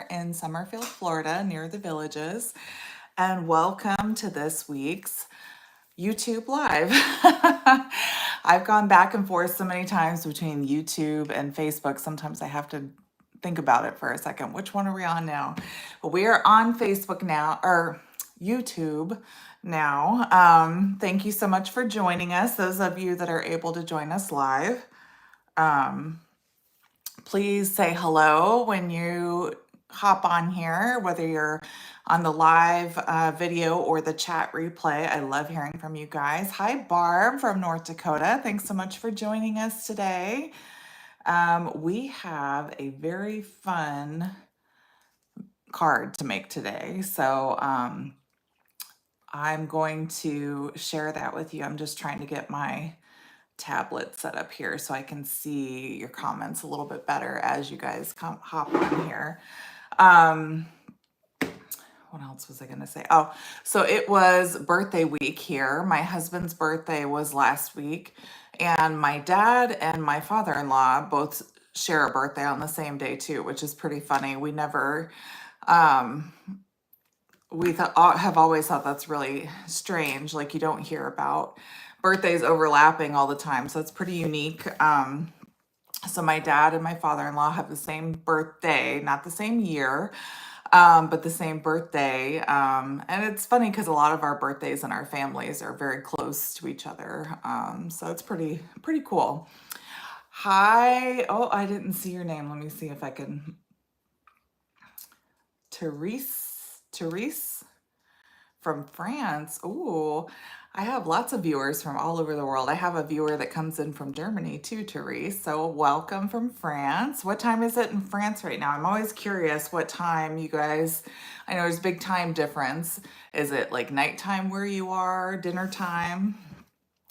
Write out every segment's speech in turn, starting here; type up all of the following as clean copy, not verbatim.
in Summerfield, Florida, near the Villages, and welcome to this week's YouTube Live. I've gone back and forth so many times between YouTube and Facebook. Sometimes I have to think about it for a second. Which one are we on now? But we are on Facebook now, or YouTube now. Thank you so much for joining us, those of you that are able to join us live. Please say hello when you hop on here, whether you're on the live video or the chat replay. I love hearing from you guys. Hi, Barb from North Dakota. Thanks so much for joining us today. We have a very fun card to make today. So I'm going to share that with you. I'm just trying to get my tablet set up here so I can see your comments a little bit better as you guys hop on here. What else was I going to say? Oh, so it was birthday week here. My husband's birthday was last week, and my dad and my father-in-law both share a birthday on the same day too, which is pretty funny. We never, have always thought that's really strange. Like, you don't hear about birthdays overlapping all the time, so it's pretty unique. So my dad and my father-in-law have the same birthday, not the same year, but the same birthday. And it's funny because a lot of our birthdays in our families are very close to each other. So it's pretty cool. Hi. Oh, I didn't see your name. Let me see if I can. Therese from France. Ooh, I have lots of viewers from all over the world. I have a viewer that comes in from Germany too, Therese. So welcome from France. What time is it in France right now? I'm always curious what time you guys, I know there's a big time difference. Is it like nighttime where you are, dinner time?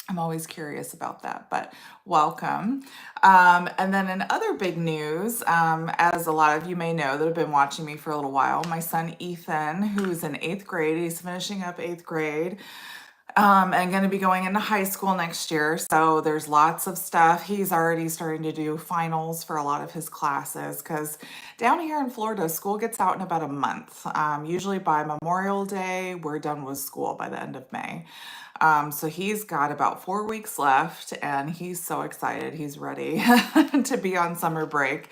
I'm always curious about that, but welcome. And then in other big news, as a lot of you may know that have been watching me for a little while, my son Ethan, who's in 8th grade, he's finishing up 8th grade, and going to be going into high school next year. So there's lots of stuff. He's already starting to do finals for a lot of his classes because down here in Florida, school gets out in about a month. Usually by Memorial Day, we're done with school by the end of May. So he's got about 4 weeks left and he's so excited. He's ready to be on summer break.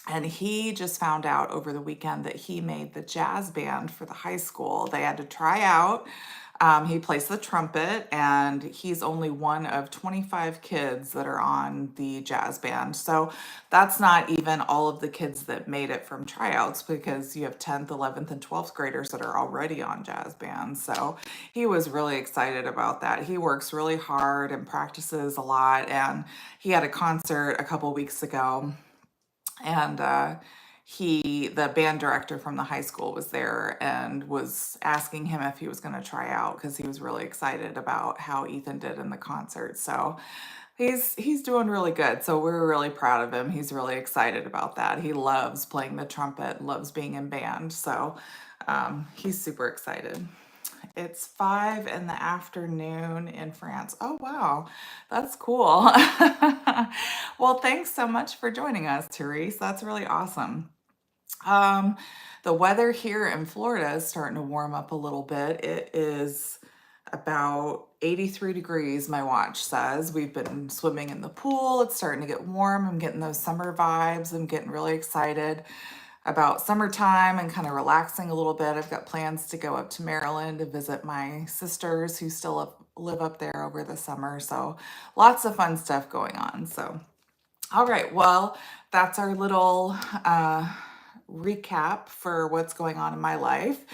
And he just found out over the weekend that he made the jazz band for the high school. They had to try out. He plays the trumpet, and he's only one of 25 kids that are on the jazz band. So that's not even all of the kids that made it from tryouts, because you have 10th, 11th, and 12th graders that are already on jazz bands. So he was really excited about that. He works really hard and practices a lot, and he had a concert a couple weeks ago. And the band director from the high school was there and was asking him if he was going to try out because he was really excited about how Ethan did in the concert. So he's doing really good. So we're really proud of him. He's really excited about that. He loves playing the trumpet, loves being in band. So he's super excited. It's 5 p.m. in France. Oh, wow. That's cool. Well, thanks so much for joining us, Therese. That's really awesome. The weather here in Florida is starting to warm up a little bit. It is about 83 degrees, my watch says. We've been swimming in the pool. It's starting to get warm. I'm getting those summer vibes. I'm getting really excited about summertime and kind of relaxing a little bit. I've got plans to go up to Maryland to visit my sisters who still live up there over the summer. So lots of fun stuff going on. So, all right, well, that's our little recap for what's going on in my life.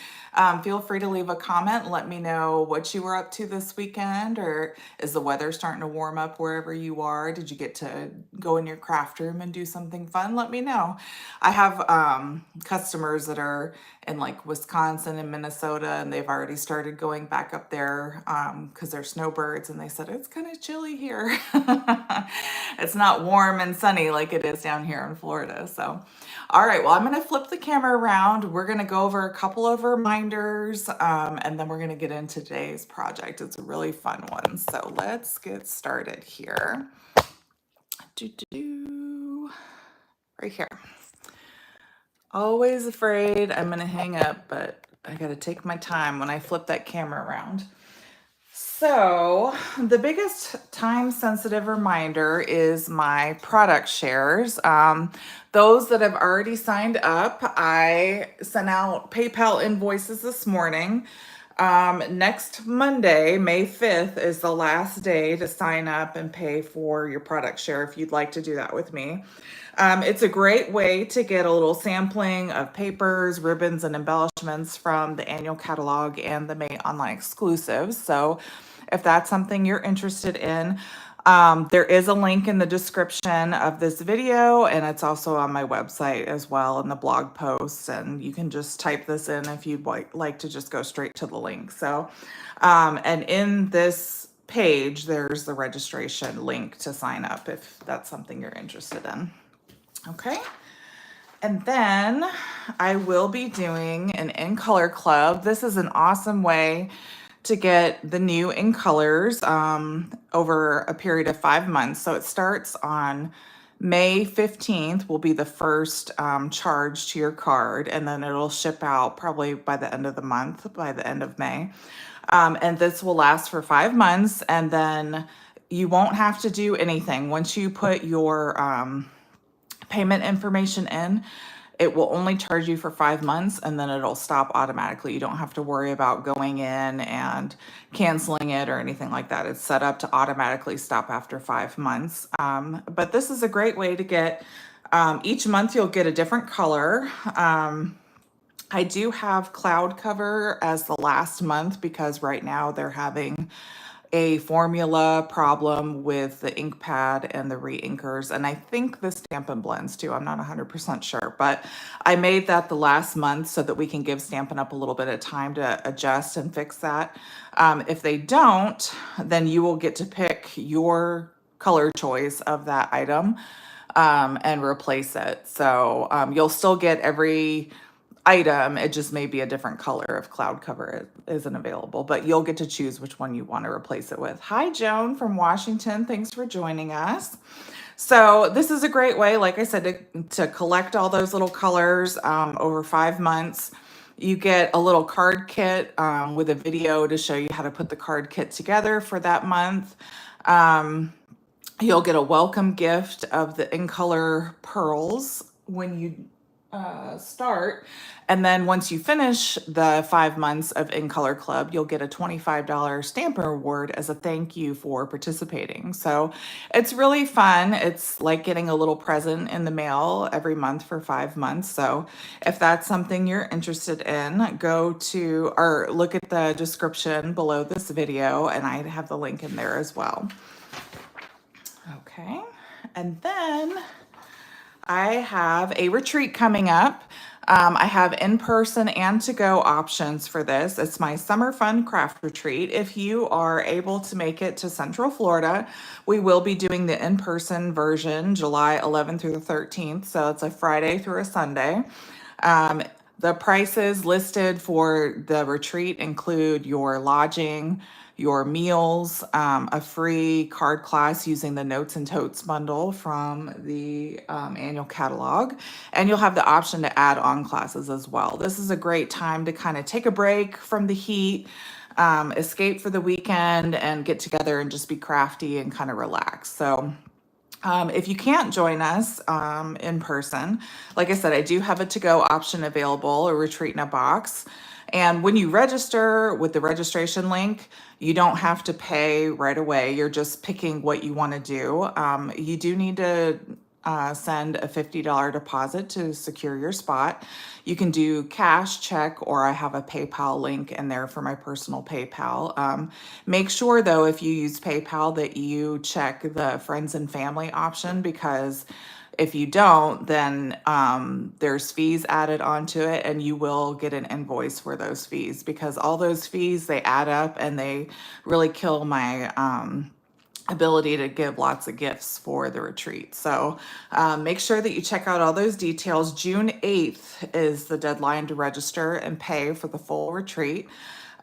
Feel free to leave a comment and let me know what you were up to this weekend, or is the weather starting to warm up wherever you are? Did you get to go in your craft room and do something fun? Let me know. I have customers that are in like Wisconsin and Minnesota, and they've already started going back up there because they're snowbirds, and they said it's kind of chilly here. It's not warm and sunny like it is down here in Florida. So, all right, well, I'm going to flip the camera around. We're going to go over a couple of reminders, and then we're going to get into today's project. It's a really fun one. So let's get started here. Right here. Always afraid I'm gonna hang up, but I gotta take my time when I flip that camera around. So, the biggest time sensitive reminder is my product shares. Those that have already signed up, I sent out PayPal invoices this morning. Next Monday, May 5th, is the last day to sign up and pay for your product share if you'd like to do that with me. It's a great way to get a little sampling of papers, ribbons, and embellishments from the annual catalog and the May online exclusives. So, if that's something you're interested in, there is a link in the description of this video, and it's also on my website as well in the blog posts. And you can just type this in if you'd like to just go straight to the link. So, and in this page, there's the registration link to sign up if that's something you're interested in. Okay. And then I will be doing an in color club. This is an awesome way to get the new in colors over a period of 5 months. So it starts on May 15th will be the first charge to your card, and then it'll ship out probably by the end of the month, by the end of May. And this will last for 5 months, and then you won't have to do anything. Once you put your payment information in, it will only charge you for 5 months and then it'll stop automatically. You don't have to worry about going in and canceling it or anything like that. It's set up to automatically stop after 5 months. But this is a great way to get, each month you'll get a different color. I do have cloud cover as the last month because right now they're having a formula problem with the ink pad and the re-inkers, and I think the Stampin' Blends too. I'm not 100% sure, but I made that the last month so that we can give Stampin' Up a little bit of time to adjust and fix that. If they don't, then you will get to pick your color choice of that item and replace it. So you'll still get every item, it just may be a different color if cloud cover isn't available, but you'll get to choose which one you want to replace it with. Hi, Joan from Washington. Thanks for joining us. So this is a great way, like I said, to collect all those little colors over 5 months. You get a little card kit with a video to show you how to put the card kit together for that month. You'll get a welcome gift of the in color pearls when you start. And then once you finish the 5 months of In Color Club, you'll get a $25 Stampin' Award as a thank you for participating. So it's really fun. It's like getting a little present in the mail every month for 5 months. So if that's something you're interested in, go to or look at the description below this video, and I have the link in there as well. Okay, and then I have a retreat coming up. I have in-person and to-go options for this. It's my Summer Fun Craft Retreat. If you are able to make it to Central Florida, we will be doing the in-person version July 11th through the 13th. So it's a Friday through a Sunday. The prices listed for the retreat include your lodging, your meals, a free card class using the Notes and Totes bundle from the annual catalog, and you'll have the option to add on classes as well. This is a great time to kind of take a break from the heat, escape for the weekend, and get together and just be crafty and kind of relax. So if you can't join us in person, like I said, I do have a to-go option available, a retreat in a box. And when you register with the registration link, you don't have to pay right away. You're just picking what you want to do. You do need to send a $50 deposit to secure your spot. You can do cash, check, or I have a PayPal link in there for my personal PayPal. Make sure though, if you use PayPal, that you check the friends and family option, because if you don't, then there's fees added onto it, and you will get an invoice for those fees, because all those fees, they add up and they really kill my ability to give lots of gifts for the retreat. So make sure that you check out all those details. June 8th is the deadline to register and pay for the full retreat.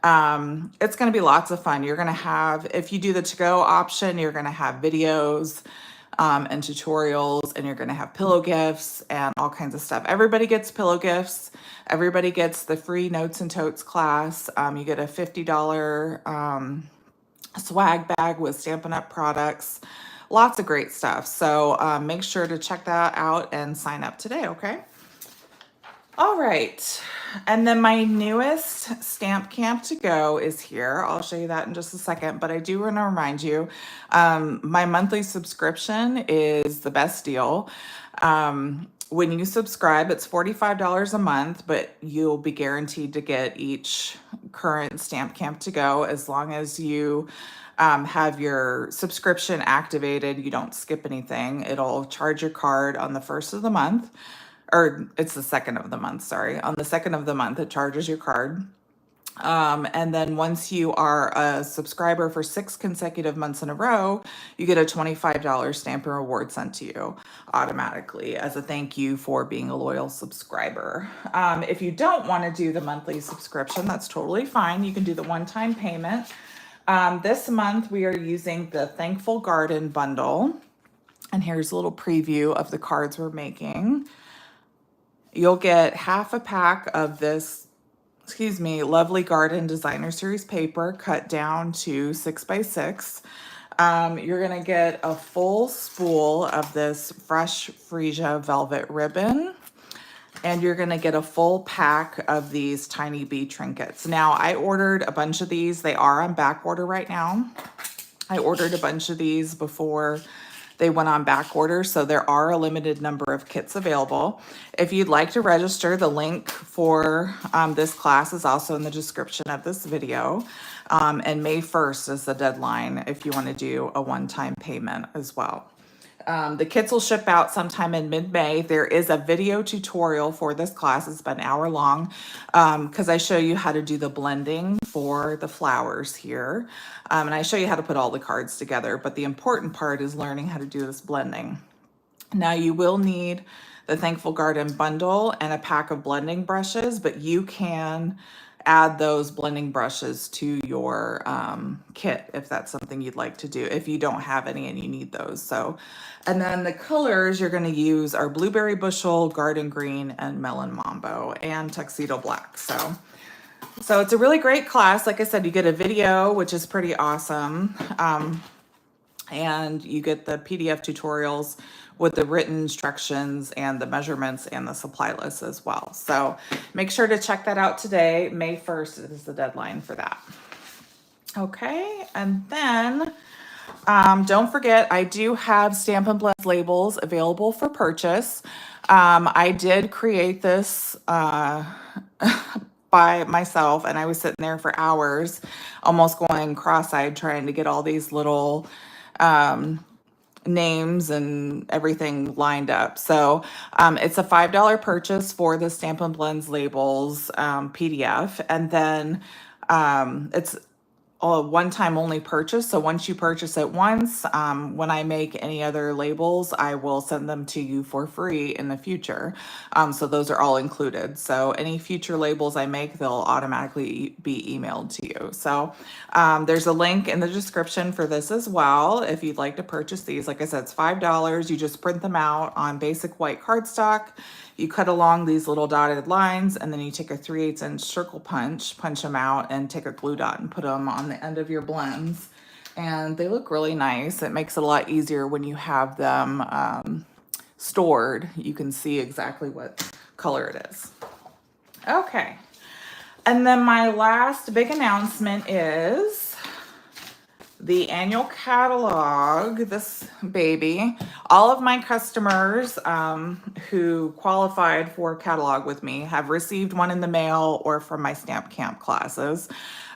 It's going to be lots of fun. You're going to have, if you do the to-go option, you're going to have videos, and tutorials, and you're going to have pillow gifts and all kinds of stuff. Everybody gets pillow gifts. Everybody gets the free Notes and Totes class. You get a $50 swag bag with Stampin' Up products. Lots of great stuff. So make sure to check that out and sign up today, okay? All right, and then my newest Stamp Camp to go is here. I'll show you that in just a second, but I do want to remind you, my monthly subscription is the best deal. When you subscribe, it's $45 a month, but you'll be guaranteed to get each current Stamp Camp to go as long as you have your subscription activated. You don't skip anything. It'll charge your card on the first of the month. Or it's the second of the month, sorry. On the second of the month, it charges your card. And then once you are a subscriber for 6 consecutive months in a row, you get a $25 Stampin' Reward sent to you automatically as a thank you for being a loyal subscriber. If you don't want to do the monthly subscription, that's totally fine. You can do the one-time payment. This month, we are using the Thankful Garden bundle. And here's a little preview of the cards we're making. You'll get half a pack of this, Lovely Garden Designer Series paper cut down to 6x6. You're gonna get a full spool of this Fresh Freesia velvet ribbon, and you're gonna get a full pack of these tiny bee trinkets. Now, I ordered a bunch of these. They are on back order right now. I ordered a bunch of these before they went on back order, so there are a limited number of kits available. If you'd like to register, the link for this class is also in the description of this video. And May 1st is the deadline if you want to do a one-time payment as well. The kits will ship out sometime in mid-May. There is a video tutorial for this class. It's about an hour long because I show you how to do the blending for the flowers here. And I show you how to put all the cards together. But the important part is learning how to do this blending. Now you will need the Thankful Garden bundle and a pack of blending brushes, but you can add those blending brushes to your kit if that's something you'd like to do, if you don't have any and you need those. So, and then the colors you're going to use are Blueberry Bushel, Garden Green, and Melon Mambo, and Tuxedo Black. So it's a really great class. Like I said, you get a video, which is pretty awesome. And you get the PDF tutorials with the written instructions and the measurements and the supply list as well. So make sure to check that out today. May 1st is the deadline for that. Okay, and then don't forget, I do have Stampin' Blends labels available for purchase. I did create this by myself, and I was sitting there for hours, almost going cross-eyed trying to get all these little names and everything lined up. So it's a $5 purchase for the Stampin' Blends labels PDF, and then it's a one-time only purchase. So once you purchase it once, when I make any other labels, I will send them to you for free in the future. So those are all included. So any future labels I make, they'll automatically be emailed to you. So there's a link in the description for this as well. If you'd like to purchase these, like I said, it's $5. You just print them out on basic white cardstock. You cut along these little dotted lines, and then you take a 3/8 inch circle punch them out, and take a glue dot and put them on the end of your blends. And they look really nice. It makes it a lot easier when you have them stored. You can see exactly what color it is. Okay. And then my last big announcement is the annual catalog, this baby. All of my customers who qualified for catalog with me have received one in the mail or from my Stamp Camp classes.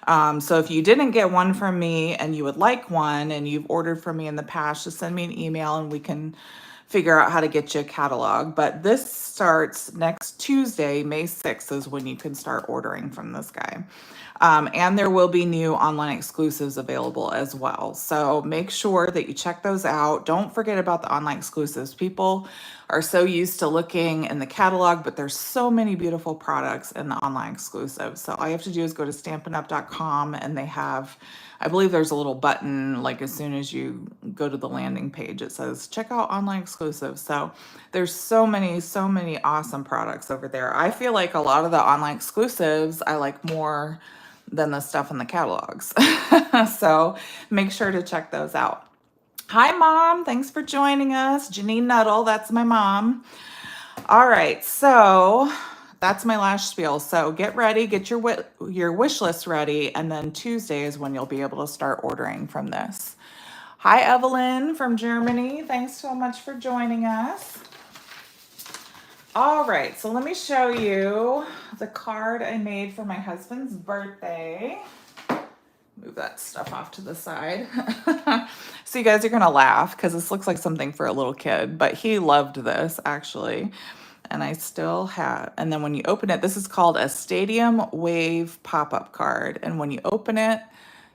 So if you didn't get one from me and you would like one and you've ordered from me in the past, just send me an email and we can figure out how to get you a catalog. But this starts next Tuesday, May 6th is when you can start ordering from this guy. And there will be new online exclusives available as well. So make sure that you check those out. Don't forget about the online exclusives. People are so used to looking in the catalog, but there's so many beautiful products in the online exclusive. So all you have to do is go to stampinup.com, and they have, I believe there's a little button, like as soon as you go to the landing page, it says check out online exclusive. So there's so many awesome products over there. I feel like a lot of the online exclusives I like more than the stuff in the catalogs. So make sure to check those out. Hi, Mom. Thanks for joining us. Janine Nuttall, that's my mom. All right, so that's my last spiel. So get ready, get your wish list ready, and then Tuesday is when you'll be able to start ordering from this. Hi, Evelyn from Germany. Thanks so much for joining us. All right, so let me show you the card I made for my husband's birthday. Move that stuff off to the side. So you guys are gonna laugh because this looks like something for a little kid, but he loved this actually. And I still have, and then when you open it, this is called a Stadium Wave pop-up card. And when you open it,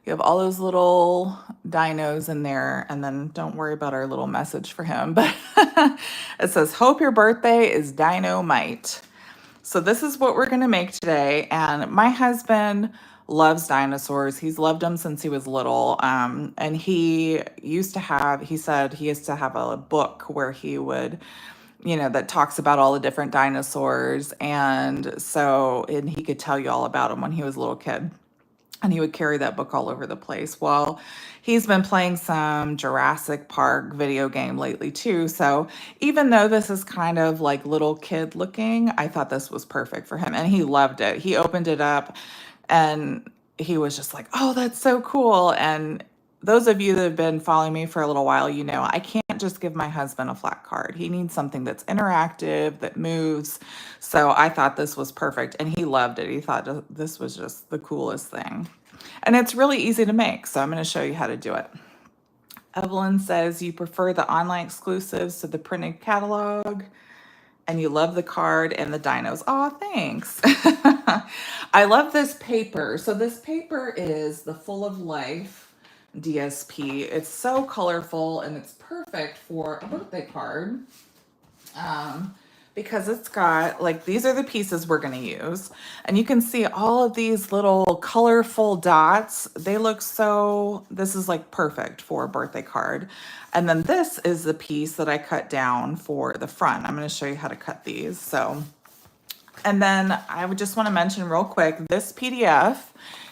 you have all those little dinos in there, and then don't worry about our little message for him, but it says, hope your birthday is dynamite. So this is what we're gonna make today. And my husband loves dinosaurs. He's loved them since he was little. And he said he used to have a book where he would, that talks about all the different dinosaurs. And he could tell you all about them when he was a little kid. And he would carry that book all over the place. Well, he's been playing some Jurassic Park video game lately too. So even though this is kind of like little kid looking, I thought this was perfect for him. And he loved it. He opened it up and he was just like, oh, that's so cool. And those of you that have been following me for a little while, I can't just give my husband a flat card. He needs something that's interactive, that moves. So I thought this was perfect, and he loved it. He thought this was just the coolest thing. And it's really easy to make, so I'm going to show you how to do it. Evelyn says you prefer the online exclusives to the printed catalog, and you love the card and the dinos. Oh, thanks. I love this paper. So this paper is the Full of Life DSP. It's so colorful, and it's perfect for a birthday card because it's got, like, these are the pieces we're going to use. And you can see all of these little colorful dots. They look this is like perfect for a birthday card. And then this is the piece that I cut down for the front. I'm going to show you how to cut these. And then I would just want to mention real quick, this PDF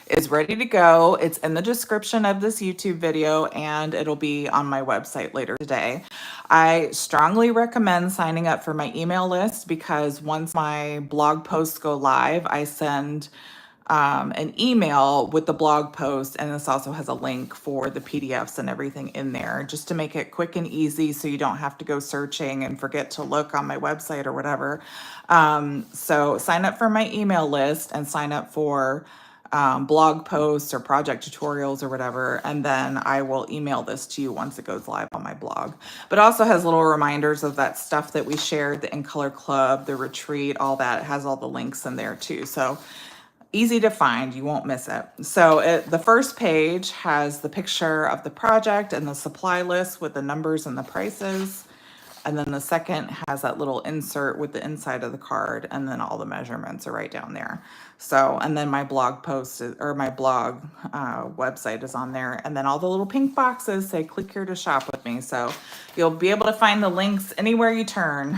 is ready to go. It's in the description of this YouTube video, and it'll be on my website later today. I strongly recommend signing up for my email list because once my blog posts go live, I send an email with the blog post, and this also has a link for the PDFs and everything in there, just to make it quick and easy so you don't have to go searching and forget to look on my website or whatever. So sign up for my email list and sign up for blog posts or project tutorials or whatever, and then I will email this to you once it goes live on my blog. But also has little reminders of that stuff that we shared, the In Color Club, the retreat, all that. It has all the links in there too. So easy to find, you won't miss it. So the first page has the picture of the project and the supply list with the numbers and the prices. And then the second has that little insert with the inside of the card, and then all the measurements are right down there. So, and then my blog post my blog website is on there. And then all the little pink boxes say click here to shop with me. So you'll be able to find the links anywhere you turn.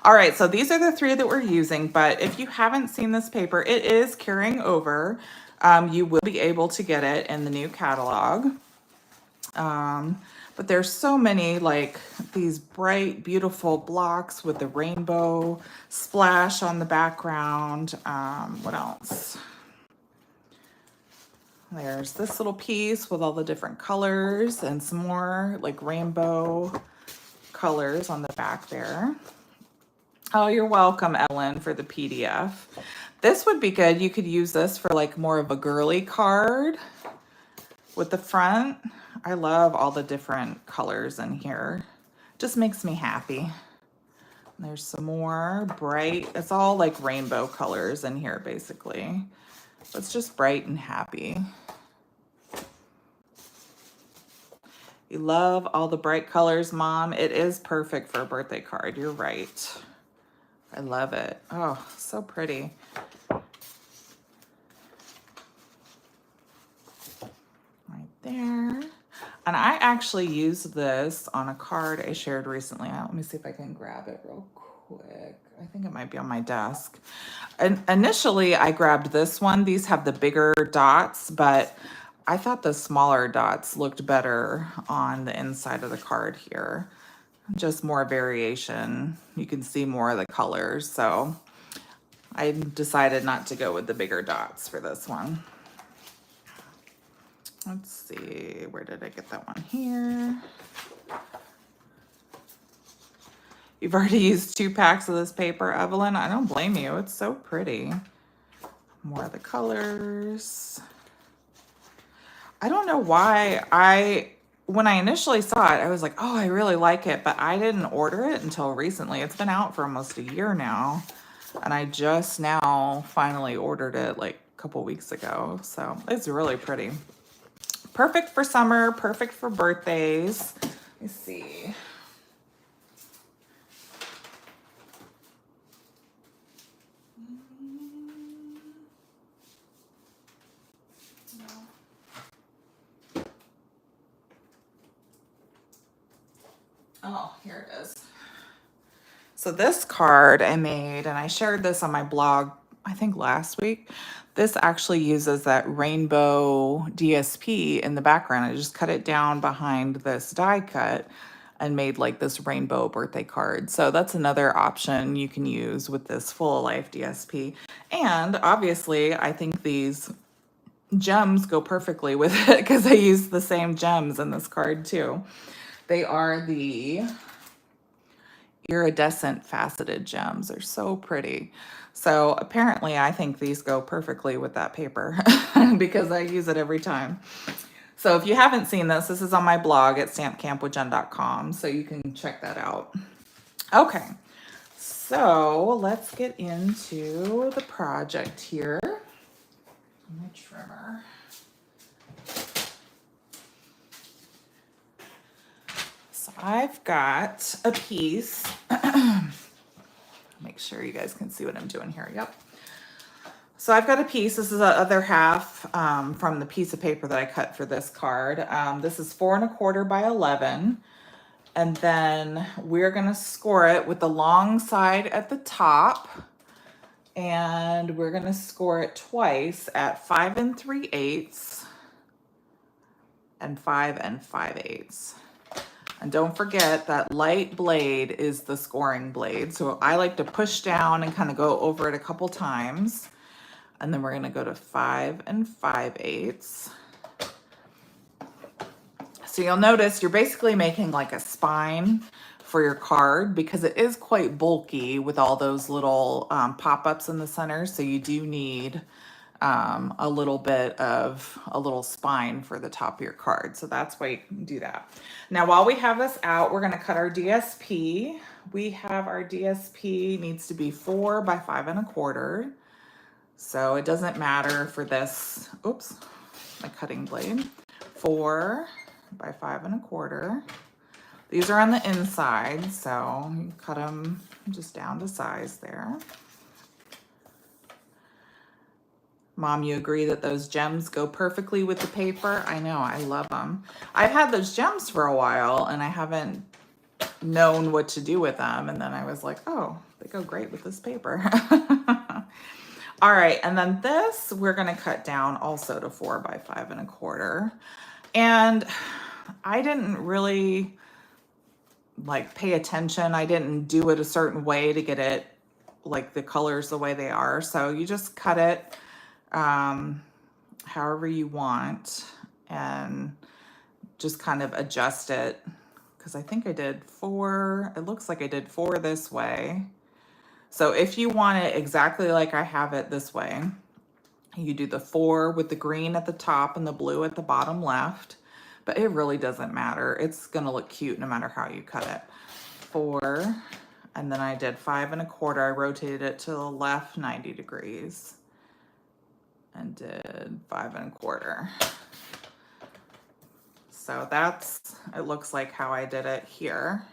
All right, so these are the three that we're using, but if you haven't seen this paper, it is carrying over. You will be able to get it in the new catalog. But there's so many, like these bright, beautiful blocks with the rainbow splash on the background. What else? There's this little piece with all the different colors and some more like rainbow colors on the back there. Oh, you're welcome, Ellen, for the PDF. This would be good. You could use this for like more of a girly card with the front. I love all the different colors in here. Just makes me happy. There's some more bright, it's all like rainbow colors in here basically. It's just bright and happy. You love all the bright colors, Mom. It is perfect for a birthday card. You're right. I love it. Oh, so pretty. Right there. And I actually used this on a card I shared recently. Let me see if I can grab it real quick. I think it might be on my desk. And initially, I grabbed this one. These have the bigger dots, but I thought the smaller dots looked better on the inside of the card here. Just more variation. You can see more of the colors. So I decided not to go with the bigger dots for this one. Let's see, where did I get that one here? You've already used 2 packs of this paper, Evelyn. I don't blame you. It's so pretty. More of the colors. I don't know why when I initially saw it, I was like, oh, I really like it, but I didn't order it until recently. It's been out for almost a year now, and I just now finally ordered it like a couple weeks ago. So it's really pretty. Perfect for summer, perfect for birthdays. Let me see. Oh, here it is. So this card I made, and I shared this on my blog, I think last week. This actually uses that rainbow DSP in the background. I just cut it down behind this die cut and made like this rainbow birthday card. So that's another option you can use with this full of life DSP. And obviously, I think these gems go perfectly with it because I use the same gems in this card too. They are the iridescent faceted gems. They're so pretty. So apparently I think these go perfectly with that paper because I use it every time. So if you haven't seen this, this is on my blog at stampcampwithjen.com, so you can check that out. Okay, so let's get into the project here. My trimmer. So I've got a piece. Make sure you guys can see what I'm doing here. Yep. So I've got a piece. This is the other half from the piece of paper that I cut for this card. This is 4 1/4 by 11. And then we're going to score it with the long side at the top. And we're going to score it twice at 5 3/8 and 5 5/8. And don't forget that light blade is the scoring blade. So I like to push down and kind of go over it a couple times. And then we're going to go to 5 5/8. So you'll notice you're basically making like a spine for your card because it is quite bulky with all those little pop-ups in the center. So you do need a little bit of a little spine for the top of your card. So that's why you can do that. Now, while we have this out, we're going to cut our DSP. We have our DSP needs to be 4 by 5 1/4. So it doesn't matter for this, oops, my cutting blade, 4 by 5 1/4. These are on the inside, so you cut them just down to size there. Mom, you agree that those gems go perfectly with the paper? I know, I love them. I've had those gems for a while and I haven't known what to do with them. And then I was like, oh, they go great with this paper. All right, and then this we're gonna cut down also to 4 by 5 1/4. And I didn't really like pay attention. I didn't do it a certain way to get it like the colors the way they are. So you just cut it however you want and just kind of adjust it. Because I think I did 4, it looks like I did 4 this way. So if you want it exactly like I have it this way, you do the 4 with the green at the top and the blue at the bottom left, but it really doesn't matter. It's gonna look cute no matter how you cut it. 4, and then I did 5 1/4. I rotated it to the left 90 degrees and did 5 1/4. So that's, it looks like how I did it here.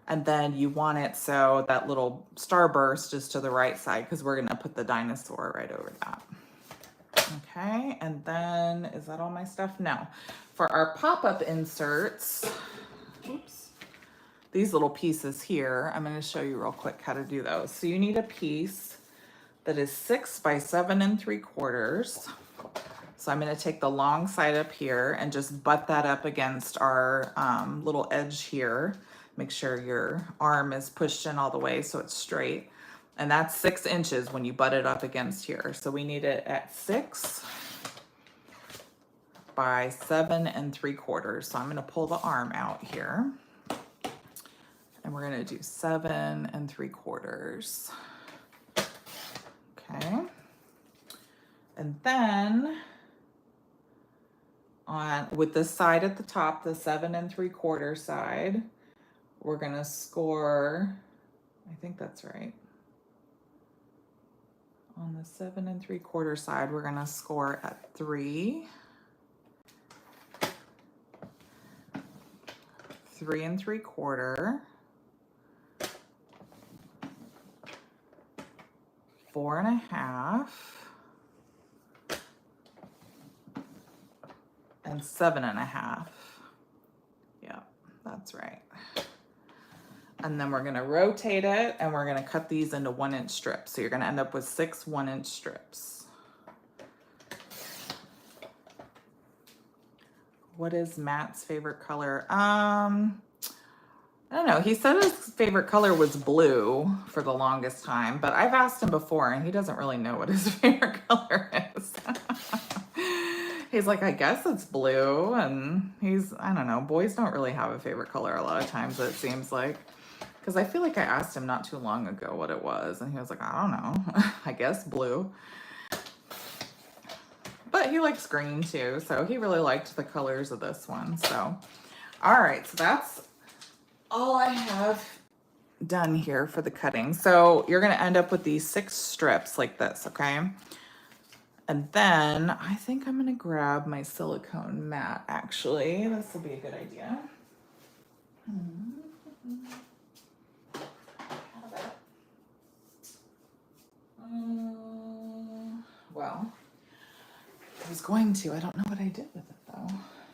And then you want it so that little starburst is to the right side because we're gonna put the dinosaur right over that. Okay, and then, is that all my stuff? No. For our pop-up inserts, oops, these little pieces here, I'm gonna show you real quick how to do those. So you need a piece that is 6 by 7 3/4. So I'm gonna take the long side up here and just butt that up against our little edge here. Make sure your arm is pushed in all the way so it's straight. And that's 6 inches when you butt it up against here. So we need it at 6 by 7 3/4. So I'm gonna pull the arm out here. And we're gonna do 7 3/4. Okay. And then on with this side at the top, the 7 3/4 side, we're gonna score, I think that's right. On the 7 3/4 side, we're gonna score at 3, 3 3/4, 4 1/2, and 7 1/2. Yeah, that's right. And then we're gonna rotate it and we're gonna cut these into 1-inch strips. So you're gonna end up with 6 1-inch strips. What is Matt's favorite color? I don't know. He said his favorite color was blue for the longest time, but I've asked him before and he doesn't really know what his favorite color is. He's like, I guess it's blue. And I don't know, boys don't really have a favorite color a lot of times, it seems like. Because I feel like I asked him not too long ago what it was, and he was like, I don't know, I guess blue. But he likes green too, so he really liked the colors of this one. So, all right, so that's all I have done here for the cutting. So you're gonna end up with these 6 strips like this, okay? And then I think I'm gonna grab my silicone mat, actually. This will be a good idea. Well, I was going to. I don't know what I did with it though.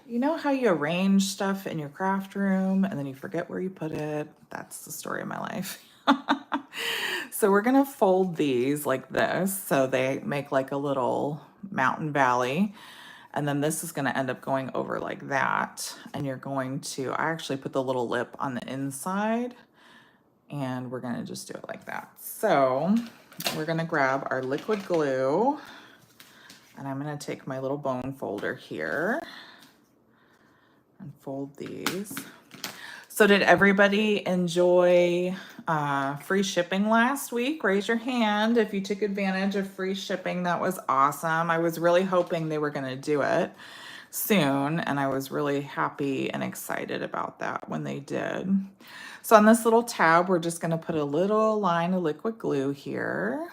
You know how you arrange stuff in your craft room and then you forget where you put it? That's the story of my life. So we're gonna fold these like this so they make like a little mountain valley. And then this is gonna end up going over like that. And you're going to, I actually put the little lip on the inside and we're gonna just do it like that. So we're gonna grab our liquid glue and I'm gonna take my little bone folder here and fold these. So did everybody enjoy free shipping last week? Raise your hand if you took advantage of free shipping. That was awesome. I was really hoping they were gonna do it soon and I was really happy and excited about that when they did. So on this little tab, we're just gonna put a little line of liquid glue here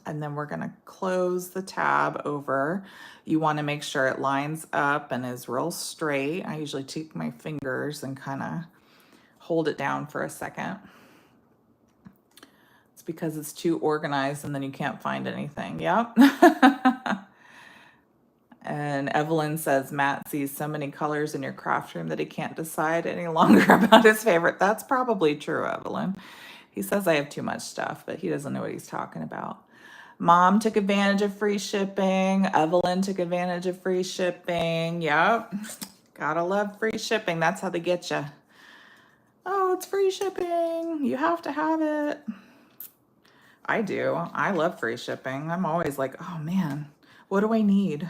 and then we're gonna close the tab over. You wanna make sure it lines up and is real straight. I usually take my fingers and kind of hold it down for a second. It's because it's too organized and then you can't find anything. Yep. And Evelyn says, Matt sees so many colors in your craft room that he can't decide any longer about his favorite. That's probably true, Evelyn. He says I have too much stuff, but he doesn't know what he's talking about. Mom took advantage of free shipping. Evelyn took advantage of free shipping. Yep. Gotta love free shipping. That's how they get you. Oh, it's free shipping. You have to have it. I do. I love free shipping. I'm always like, oh man, what do I need?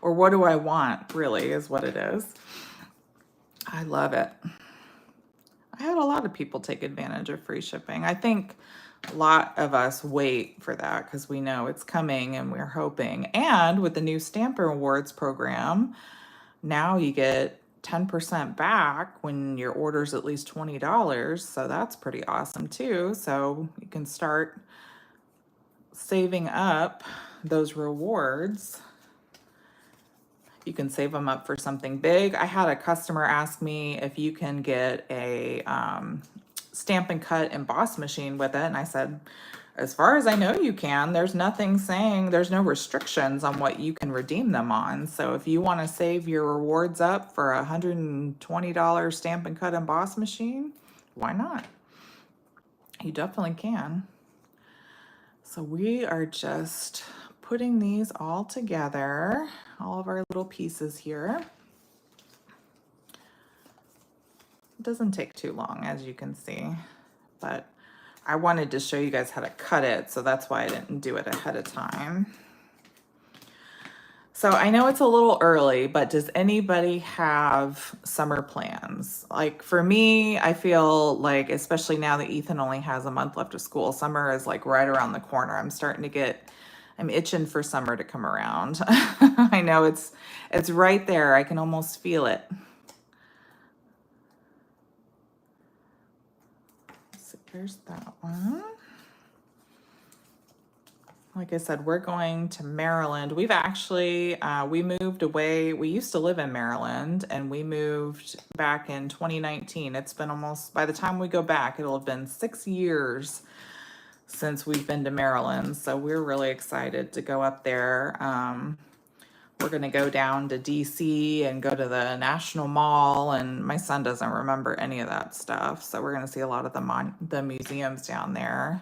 Or what do I want, really, is what it is. I love it. I had a lot of people take advantage of free shipping. I think a lot of us wait for that because we know it's coming and we're hoping. And with the new Stampin' Awards program, now you get 10% back when your order's at least $20. So that's pretty awesome too. So you can start saving up those rewards You can save them up for something big. I had a customer ask me if you can get a stamp and cut emboss machine with it. And I said, as far as I know, you can. There's nothing saying, there's no restrictions on what you can redeem them on. So if you want to save your rewards up for a $120 stamp and cut emboss machine, why not? You definitely can. So we are just putting these all together, all of our little pieces here. It doesn't take too long, as you can see, but I wanted to show you guys how to cut it, so that's why I didn't do it ahead of time. So I know it's a little early, but does anybody have summer plans? Like for me, I feel like, especially now that Ethan only has a month left of school, summer is like right around the corner. I'm itching for summer to come around. I know it's right there. I can almost feel it. So there's that one. Like I said, we're going to Maryland. We've actually, we moved away. We used to live in Maryland and we moved back in 2019. It's been almost, by the time we go back, it'll have been 6 years since we've been to Maryland. So we're really excited to go up there. We're going to go down to DC and go to the National Mall, and my son doesn't remember any of that stuff. So we're going to see a lot of the museums down there.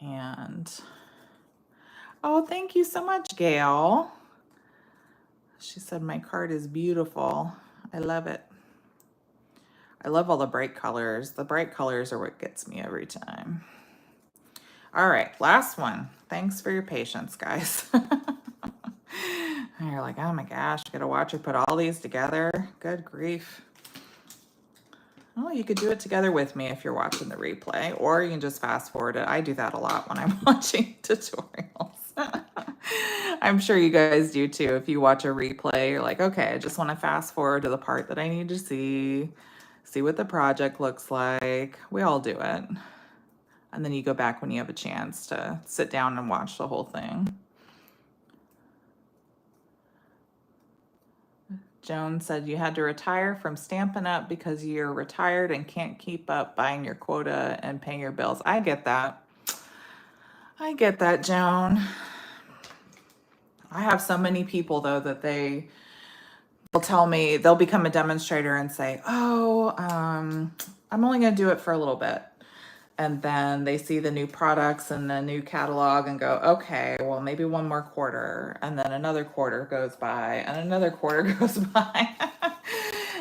And, oh, thank you so much, Gail. She said, my card is beautiful. I love it. I love all the bright colors. The bright colors are what gets me every time. All right, last one. Thanks for your patience, guys. And you're like, oh my gosh, I gotta watch her put all these together. Good grief. Oh, you could do it together with me if you're watching the replay, or you can just fast forward it. I do that a lot when I'm watching tutorials. I'm sure you guys do too. If you watch a replay, you're like, okay, I just want to fast forward to the part that I need to see what the project looks like. We all do it. And then you go back when you have a chance to sit down and watch the whole thing. Joan said you had to retire from Stampin' Up because you're retired and can't keep up buying your quota and paying your bills. I get that. I get that, Joan. I have so many people, though, that they'll tell me, they'll become a demonstrator and say, oh, I'm only going to do it for a little bit. And then they see the new products and the new catalog and go, okay, well, maybe one more quarter. And then another quarter goes by and another quarter goes by.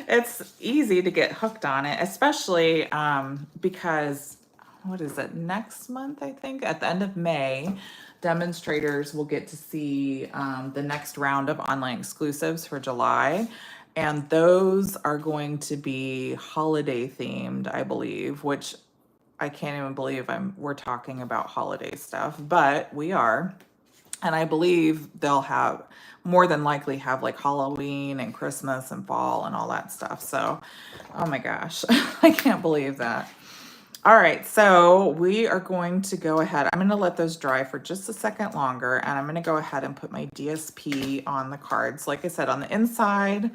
It's easy to get hooked on it, especially because, what is it, next month, I think, at the end of May, demonstrators will get to see the next round of online exclusives for July. And those are going to be holiday themed, I believe, which I can't even believe we're talking about holiday stuff, but we are. And I believe they'll have, more than likely have like Halloween and Christmas and fall and all that stuff. So, oh my gosh, I can't believe that. All right, so we are going to go ahead. I'm going to let those dry for just a second longer, and I'm going to go ahead and put my DSP on the cards. Like I said, on the inside,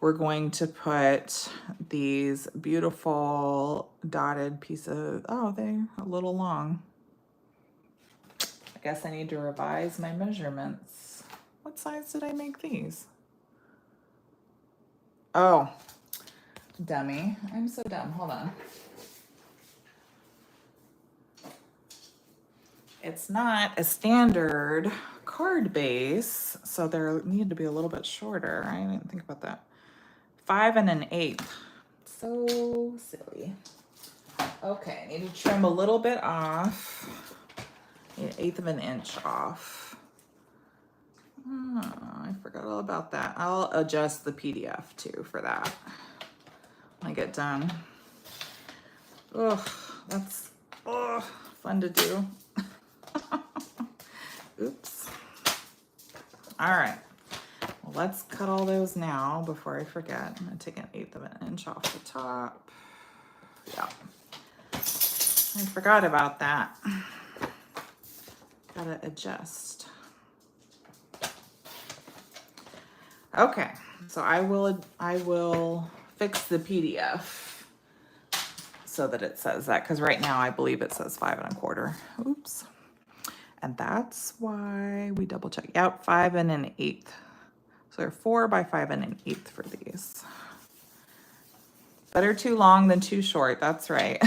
we're going to put these beautiful dotted pieces. Oh, they're a little long. I guess I need to revise my measurements. What size did I make these? Oh, dummy. I'm so dumb. Hold on. It's not a standard card base, so they need to be a little bit shorter. I didn't think about that. 5 1/8. So silly. Okay, I need to trim a little bit off. 1/8 of an inch off. Oh, I forgot all about that. I'll adjust the PDF too for that when I get done. Ugh, that's fun to do. Oops. All right. Well, let's cut all those now before I forget. I'm going to take 1/8 of an inch off the top. Yeah. I forgot about that. Gotta adjust. Okay, so I will fix the PDF so that it says that, because right now I believe it says 5 1/4. Oops. And that's why we double check. Yep, 5 1/8. So they're 4 by 5 1/8 for these. Better too long than too short. That's right.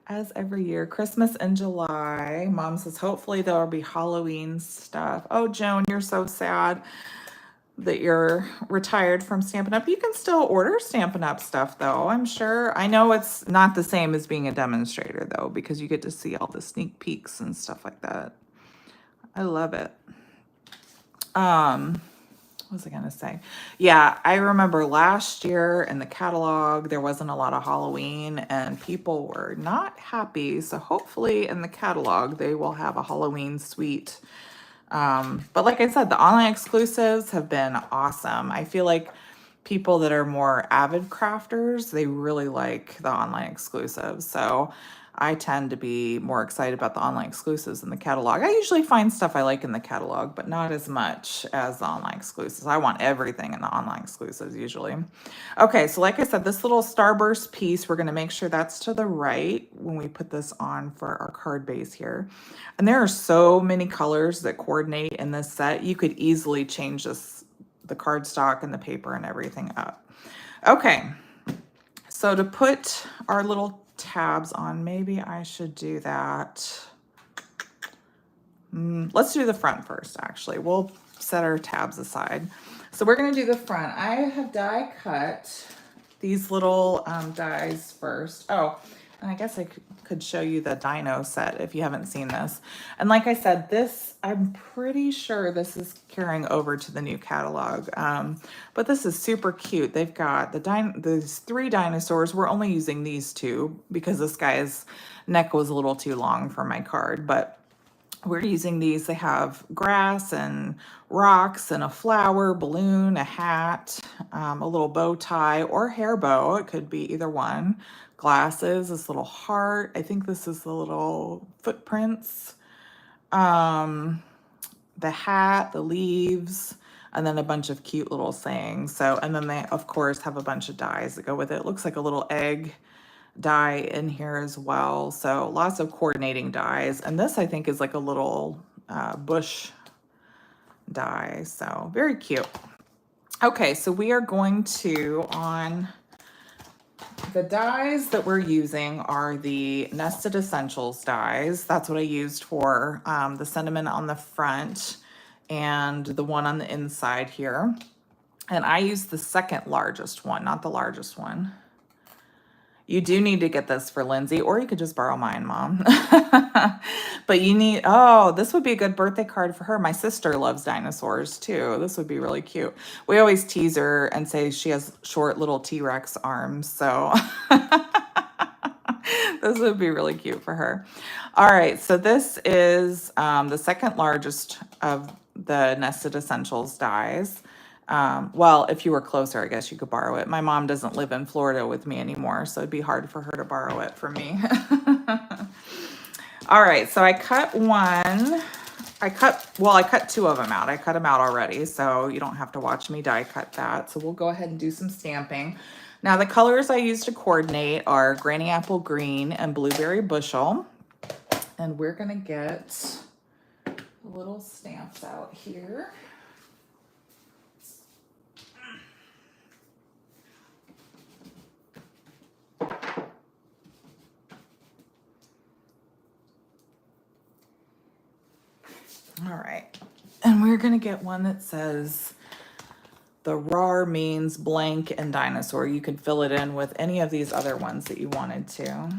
As every year, Christmas in July. Mom says hopefully there'll be Halloween stuff. Oh, Joan, you're so sad that you're retired from Stampin' Up. You can still order Stampin' Up stuff though, I'm sure. I know it's not the same as being a demonstrator though, because you get to see all the sneak peeks and stuff like that. I love it. What was I gonna say? Yeah, I remember last year in the catalog, there wasn't a lot of Halloween and people were not happy. So hopefully in the catalog, they will have a Halloween suite. But like I said, the online exclusives have been awesome. I feel like people that are more avid crafters, they really like the online exclusives. So I tend to be more excited about the online exclusives in the catalog. I usually find stuff I like in the catalog, but not as much as the online exclusives. I want everything in the online exclusives usually. Okay, so like I said, this little starburst piece, we're gonna make sure that's to the right when we put this on for our card base here. And there are so many colors that coordinate in this set. You could easily change this, the cardstock and the paper and everything up. Okay, so to put our little tabs on, maybe I should do that. Let's do the front first, actually. We'll set our tabs aside. So we're gonna do the front. I have die cut these little dies first. Oh, and I guess I could show you the Dino set if you haven't seen this. And like I said, this, I'm pretty sure this is carrying over to the new catalog. But this is super cute. They've got these 3 dinosaurs. We're only using these 2 because this guy's neck was a little too long for my card, but we're using these. They have grass and rocks and a flower, balloon, a hat, a little bow tie or hair bow. It could be either one. Glasses, this little heart. I think this is the little footprints. The hat, the leaves, and then a bunch of cute little sayings. So, and then they, of course, have a bunch of dies that go with it. It looks like a little egg die in here as well. So lots of coordinating dies. And this, I think, is like a little bush die. So very cute. Okay, so we are going to, on the dies that we're using are the Nested Essentials dies. That's what I used for the sentiment on the front and the one on the inside here. And I used the second largest one, not the largest one. You do need to get this for Lindsay, or you could just borrow mine, Mom. But you need, oh, this would be a good birthday card for her. My sister loves dinosaurs too. This would be really cute. We always tease her and say she has short little T-Rex arms. So this would be really cute for her. All right, so this is the second largest of the Nested Essentials dies. Well, if you were closer, I guess you could borrow it. My mom doesn't live in Florida with me anymore, so it'd be hard for her to borrow it from me. All right, so I cut one. I cut 2 of them out. I cut them out already, so you don't have to watch me die cut that. So we'll go ahead and do some stamping. Now, the colors I use to coordinate are Granny Apple Green and Blueberry Bushel. And we're gonna get little stamps out here. All right, and we're gonna get one that says the RAR means blank and dinosaur. You could fill it in with any of these other ones that you wanted to.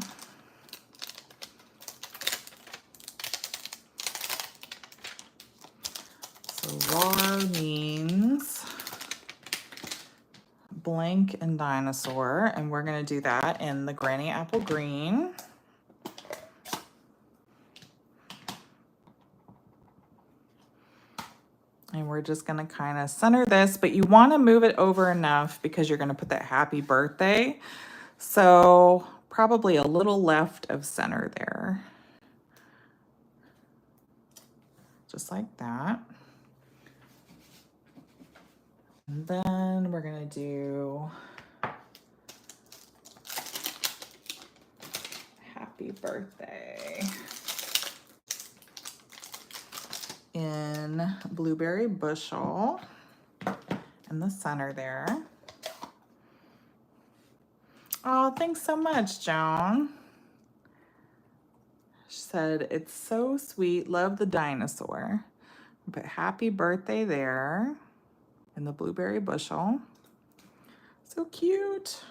So RAR means blank and dinosaur, and we're gonna do that in the Granny Apple Green. And we're just gonna kind of center this, but you wanna move it over enough because you're gonna put that happy birthday. So probably a little left of center there. Just like that. And then we're gonna do happy birthday in blueberry bushel in the center there. Oh, thanks so much, Joan. She said, it's so sweet. Love the dinosaur. Put happy birthday there in the blueberry bushel. So cute.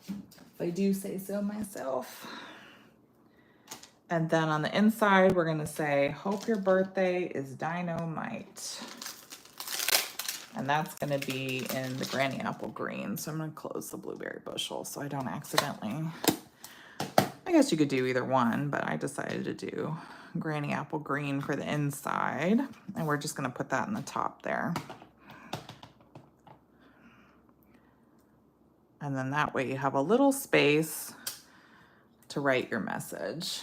If I do say so myself. And then on the inside, we're going to say, hope your birthday is dynamite. And that's going to be in the granny apple green. So I'm going to close the blueberry bushel so I don't accidentally, I guess you could do either one, but I decided to do granny apple green for the inside. And we're just going to put that in the top there. And then that way you have a little space to write your message.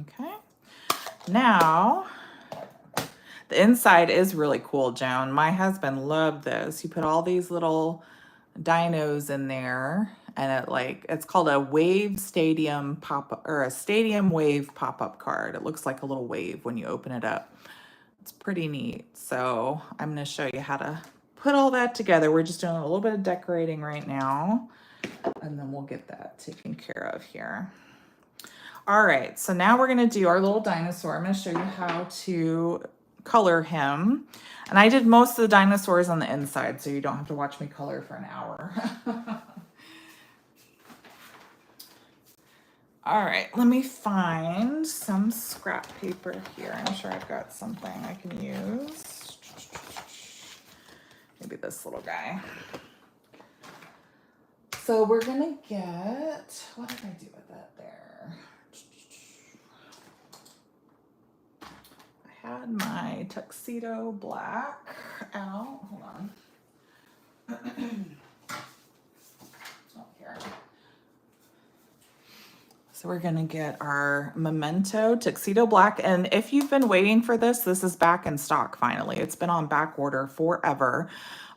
Okay. Now, the inside is really cool, Joan. My husband loved this. He put all these little dinos in there, and it's called a wave stadium pop-up, or a stadium wave pop-up card. It looks like a little wave when you open it up. It's pretty neat. So I'm going to show you how to put all that together. We're just doing a little bit of decorating right now, and then we'll get that taken care of here. All right, so now we're gonna do our little dinosaur. I'm gonna show you how to color him. And I did most of the dinosaurs on the inside, so you don't have to watch me color for an hour. All right, let me find some scrap paper here. I'm sure I've got something I can use. Maybe this little guy. So we're gonna get, what did I do with that there? I had my tuxedo black out. Hold on. Oh, here. So we're gonna get our Memento tuxedo black. And if you've been waiting for this, this is back in stock finally. It's been on back order forever.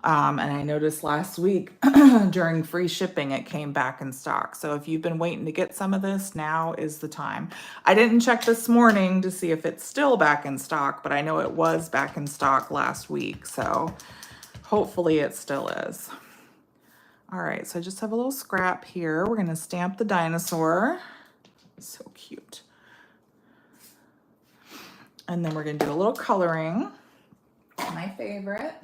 And I noticed last week during free shipping, it came back in stock. So if you've been waiting to get some of this, now is the time. I didn't check this morning to see if it's still back in stock, but I know it was back in stock last week. So hopefully it still is. All right, so I just have a little scrap here. We're gonna stamp the dinosaur. So cute. And then we're gonna do a little coloring. My favorite.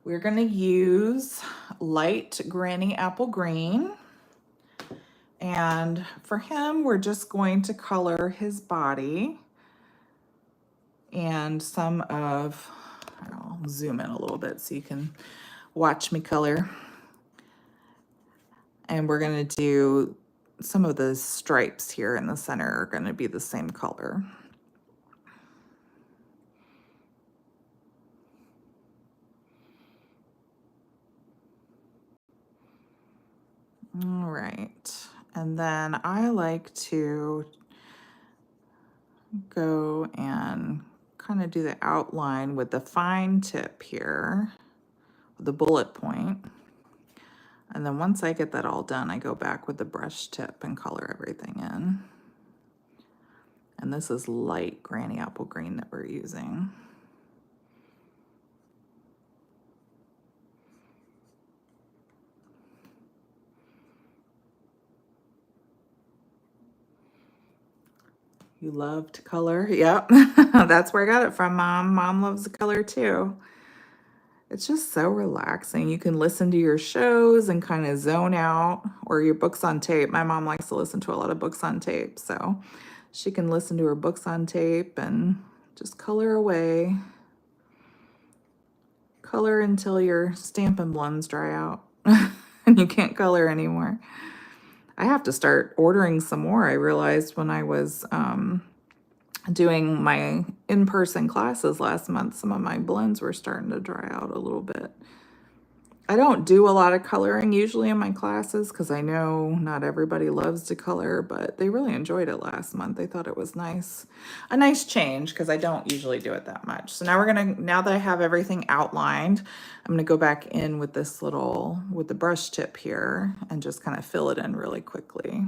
We're gonna use light granny apple green. And for him, we're just going to color his body and some of, I'll zoom in a little bit so you can watch me color. And we're gonna do some of the stripes here in the center are gonna be the same color. All right, and then I like to go and kind of do the outline with the fine tip here, the bullet point. And then once I get that all done, I go back with the brush tip and color everything in. And this is light granny apple green that we're using. You love to color? Yep, that's where I got it from, Mom. Mom loves to color too. It's just so relaxing. You can listen to your shows and kind of zone out, or your books on tape. My mom likes to listen to a lot of books on tape, so she can listen to her books on tape and just color away. Color until your Stampin' Blends dry out and you can't color anymore. I have to start ordering some more. I realized when I was doing my in-person classes last month, some of my blends were starting to dry out a little bit. I don't do a lot of coloring usually in my classes because I know not everybody loves to color, but they really enjoyed it last month. They thought it was nice, a nice change because I don't usually do it that much. So now now that I have everything outlined, I'm gonna go back in with this with the brush tip here and just kind of fill it in really quickly.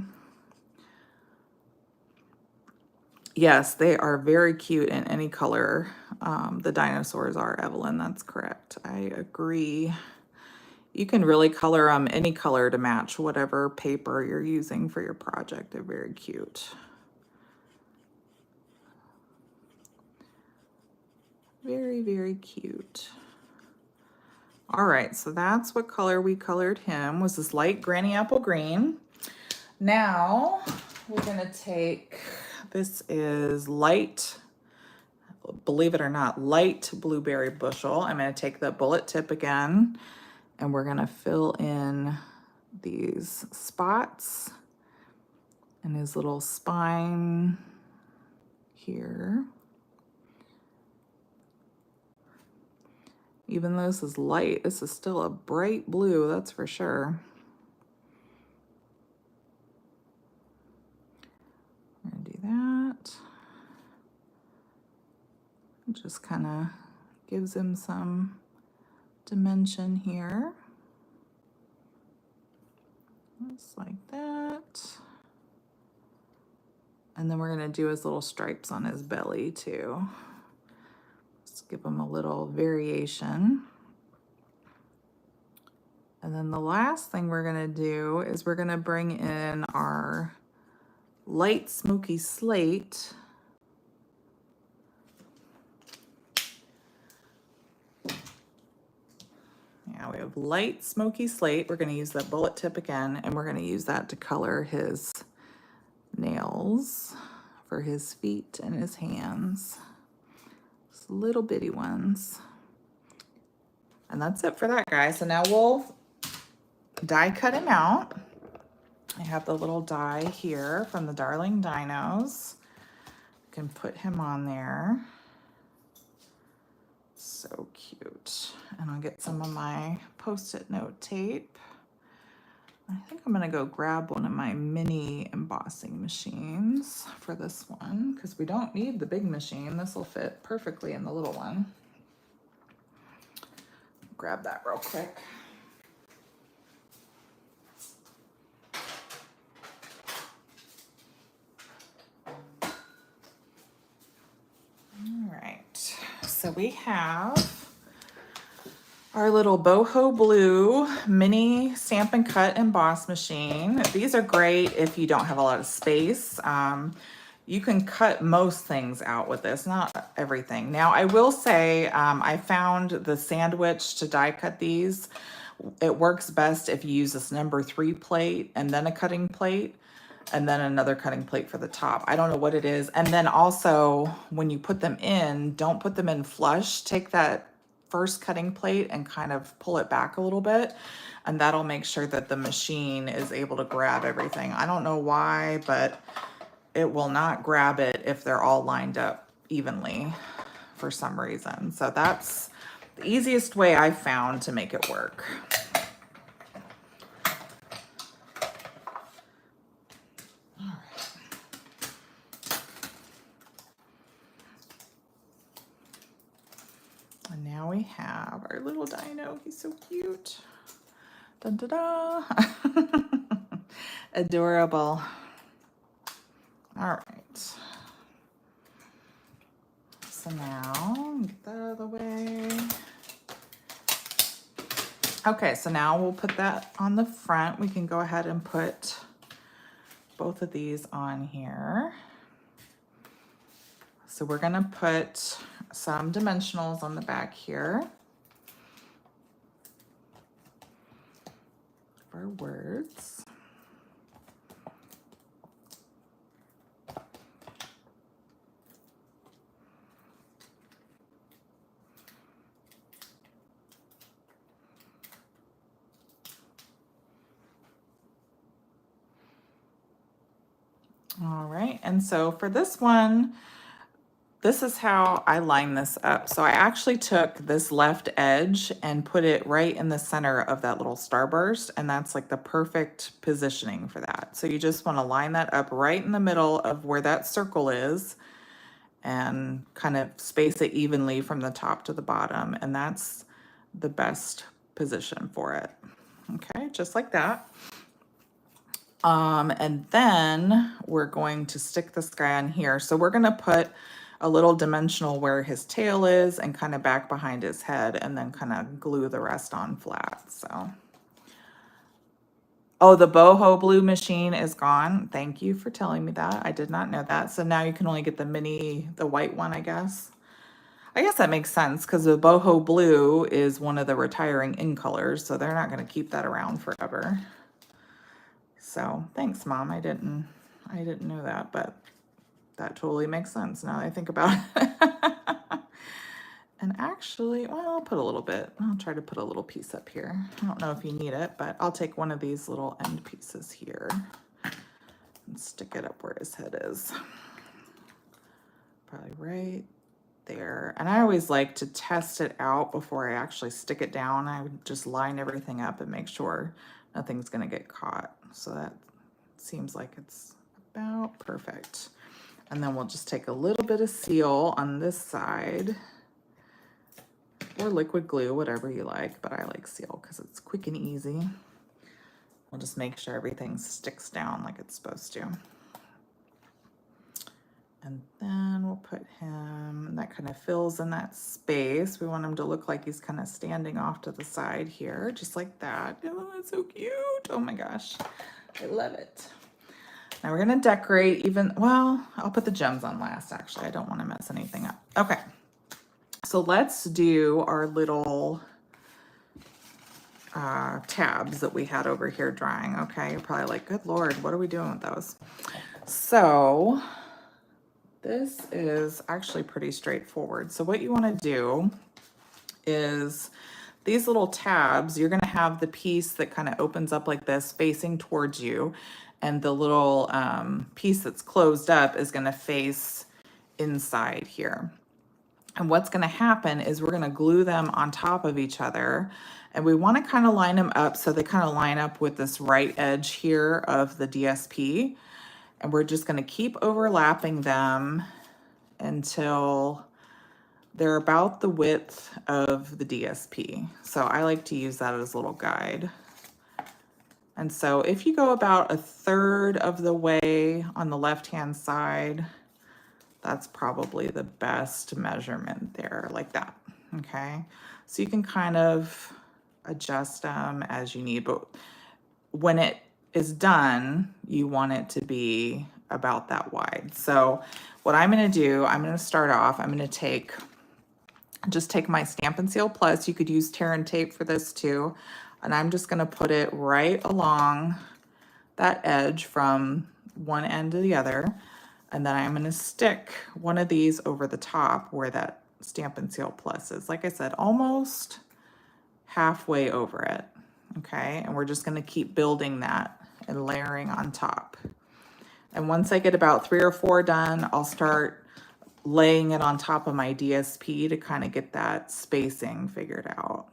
Yes, they are very cute in any color. The dinosaurs are, Evelyn, that's correct. I agree. You can really color them any color to match whatever paper you're using for your project. They're very cute. Very, very cute. All right, so that's what color we colored him, was this light granny apple green. Now we're gonna take, this is light, believe it or not, light blueberry bushel. I'm gonna take the bullet tip again, and we're gonna fill in these spots and his little spine here. Even though this is light, this is still a bright blue, that's for sure. We're gonna do that. It just kind of gives him some dimension here. Just like that. And then we're gonna do his little stripes on his belly too. Just give him a little variation. And then the last thing we're gonna do is we're gonna bring in our light smoky slate. Yeah, we have light smoky slate. We're gonna use that bullet tip again, and we're gonna use that to color his nails for his feet and his hands. Just little bitty ones. And that's it for that guy. So now we'll die cut him out. I have the little die here from the Darling Dinos. You can put him on there. So cute. And I'll get some of my Post-it note tape. I think I'm gonna go grab one of my mini embossing machines for this one because we don't need the big machine. This will fit perfectly in the little one. Grab that real quick. All right, so we have our little boho blue mini Stampin' Cut emboss machine. These are great if you don't have a lot of space. You can cut most things out with this, not everything. Now I will say I found the sandwich to die cut these. It works best if you use this number 3 plate and then a cutting plate and then another cutting plate for the top. I don't know what it is. And then also when you put them in, don't put them in flush. Take that first cutting plate and kind of pull it back a little bit, and that'll make sure that the machine is able to grab everything. I don't know why, but it will not grab it if they're all lined up evenly for some reason. So that's the easiest way I've found to make it work. And now we have our little dino. He's so cute. Dun da da. Adorable. All right. So now, get that out of the way. Okay, so now we'll put that on the front. We can go ahead and put both of these on here. So we're gonna put some dimensionals on the back here for words. All right, and so for this one, this is how I line this up. So I actually took this left edge and put it right in the center of that little starburst, and that's like the perfect positioning for that. So you just want to line that up right in the middle of where that circle is and kind of space it evenly from the top to the bottom, and that's the best position for it. Okay, just like that. And then we're going to stick this guy on here. So we're gonna put a little dimensional where his tail is and kind of back behind his head, and then kind of glue the rest on flat. So, oh, the boho blue machine is gone. Thank you for telling me that. I did not know that. So now you can only get the mini, the white one, I guess. I guess that makes sense because the boho blue is one of the retiring in colors, so they're not going to keep that around forever. So thanks, Mom. I didn't know that, but that totally makes sense now that I think about it. And actually, well, I'll put a little bit. I'll try to put a little piece up here. I don't know if you need it, but I'll take one of these little end pieces here and stick it up where his head is. Probably right there. And I always like to test it out before I actually stick it down. I would just line everything up and make sure nothing's going to get caught. So that seems like it's about perfect. And then we'll just take a little bit of seal on this side, or liquid glue, whatever you like, but I like seal because it's quick and easy. We'll just make sure everything sticks down like it's supposed to. And then we'll put him, that kind of fills in that space. We want him to look like he's kind of standing off to the side here, just like that. Oh, that's so cute. Oh my gosh, I love it. Now we're gonna decorate even, well, I'll put the gems on last actually. I don't wanna mess anything up. Okay, so let's do our little tabs that we had over here drying. Okay, you're probably like, good Lord, what are we doing with those? So this is actually pretty straightforward. So what you wanna do is these little tabs, you're gonna have the piece that kind of opens up like this facing towards you, and the little piece that's closed up is gonna face inside here. And what's gonna happen is we're gonna glue them on top of each other, and we wanna kind of line them up so they kind of line up with this right edge here of the DSP. And we're just gonna keep overlapping them until they're about the width of the DSP. So I like to use that as a little guide. And so if you go about 1/3 of the way on the left-hand side, that's probably the best measurement there, like that, okay? So you can kind of adjust them as you need, but when it is done, you want it to be about that wide. So what I'm gonna do, I'm gonna start off, I'm gonna just take my Stampin' Seal Plus. You could use tear and tape for this too. And I'm just gonna put it right along that edge from one end to the other. And then I'm gonna stick one of these over the top where that Stampin' Seal Plus is. Like I said, almost halfway over it, okay? And we're just gonna keep building that and layering on top. And once I get about 3 or 4 done, I'll start laying it on top of my DSP to kind of get that spacing figured out,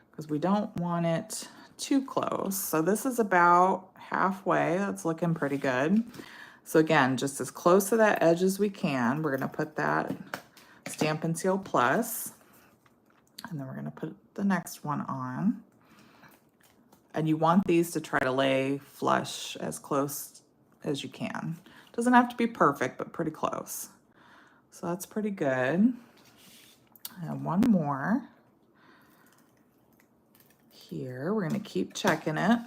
because we don't want it too close. So this is about halfway. That's looking pretty good. So again, just as close to that edge as we can, we're gonna put that Stampin' Seal Plus, and then we're gonna put the next one on. And you want these to try to lay flush as close as you can. Doesn't have to be perfect, but pretty close. So that's pretty good. And one more here. We're gonna keep checking it.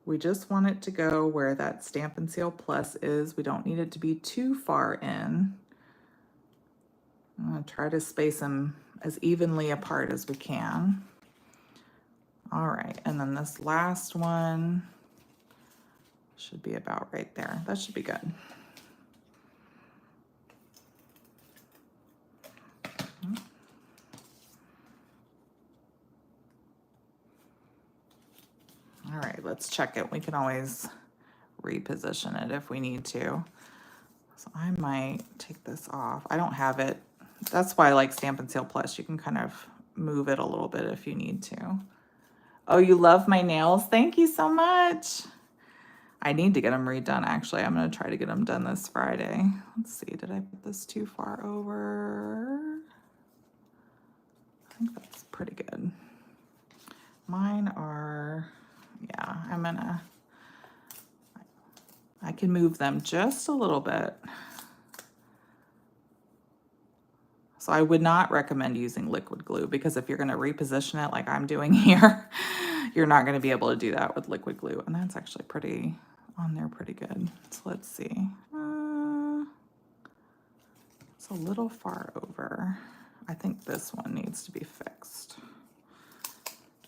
We just want it to go where that Stampin' Seal Plus is. We don't need it to be too far in. I'm gonna try to space them as evenly apart as we can. All right, and then this last one should be about right there. That should be good. All right, let's check it. We can always reposition it if we need to. So I might take this off. I don't have it. That's why I like Stampin' Seal Plus. You can kind of move it a little bit if you need to. Oh, you love my nails? Thank you so much. I need to get them redone, actually. I'm going to try to get them done this Friday. Let's see. Did I put this too far over? I think that's pretty good. Mine are, yeah, I can move them just a little bit. So I would not recommend using liquid glue because if you're going to reposition it like I'm doing here, you're not going to be able to do that with liquid glue. And that's actually pretty on there pretty good. So let's see. It's a little far over. I think this one needs to be fixed.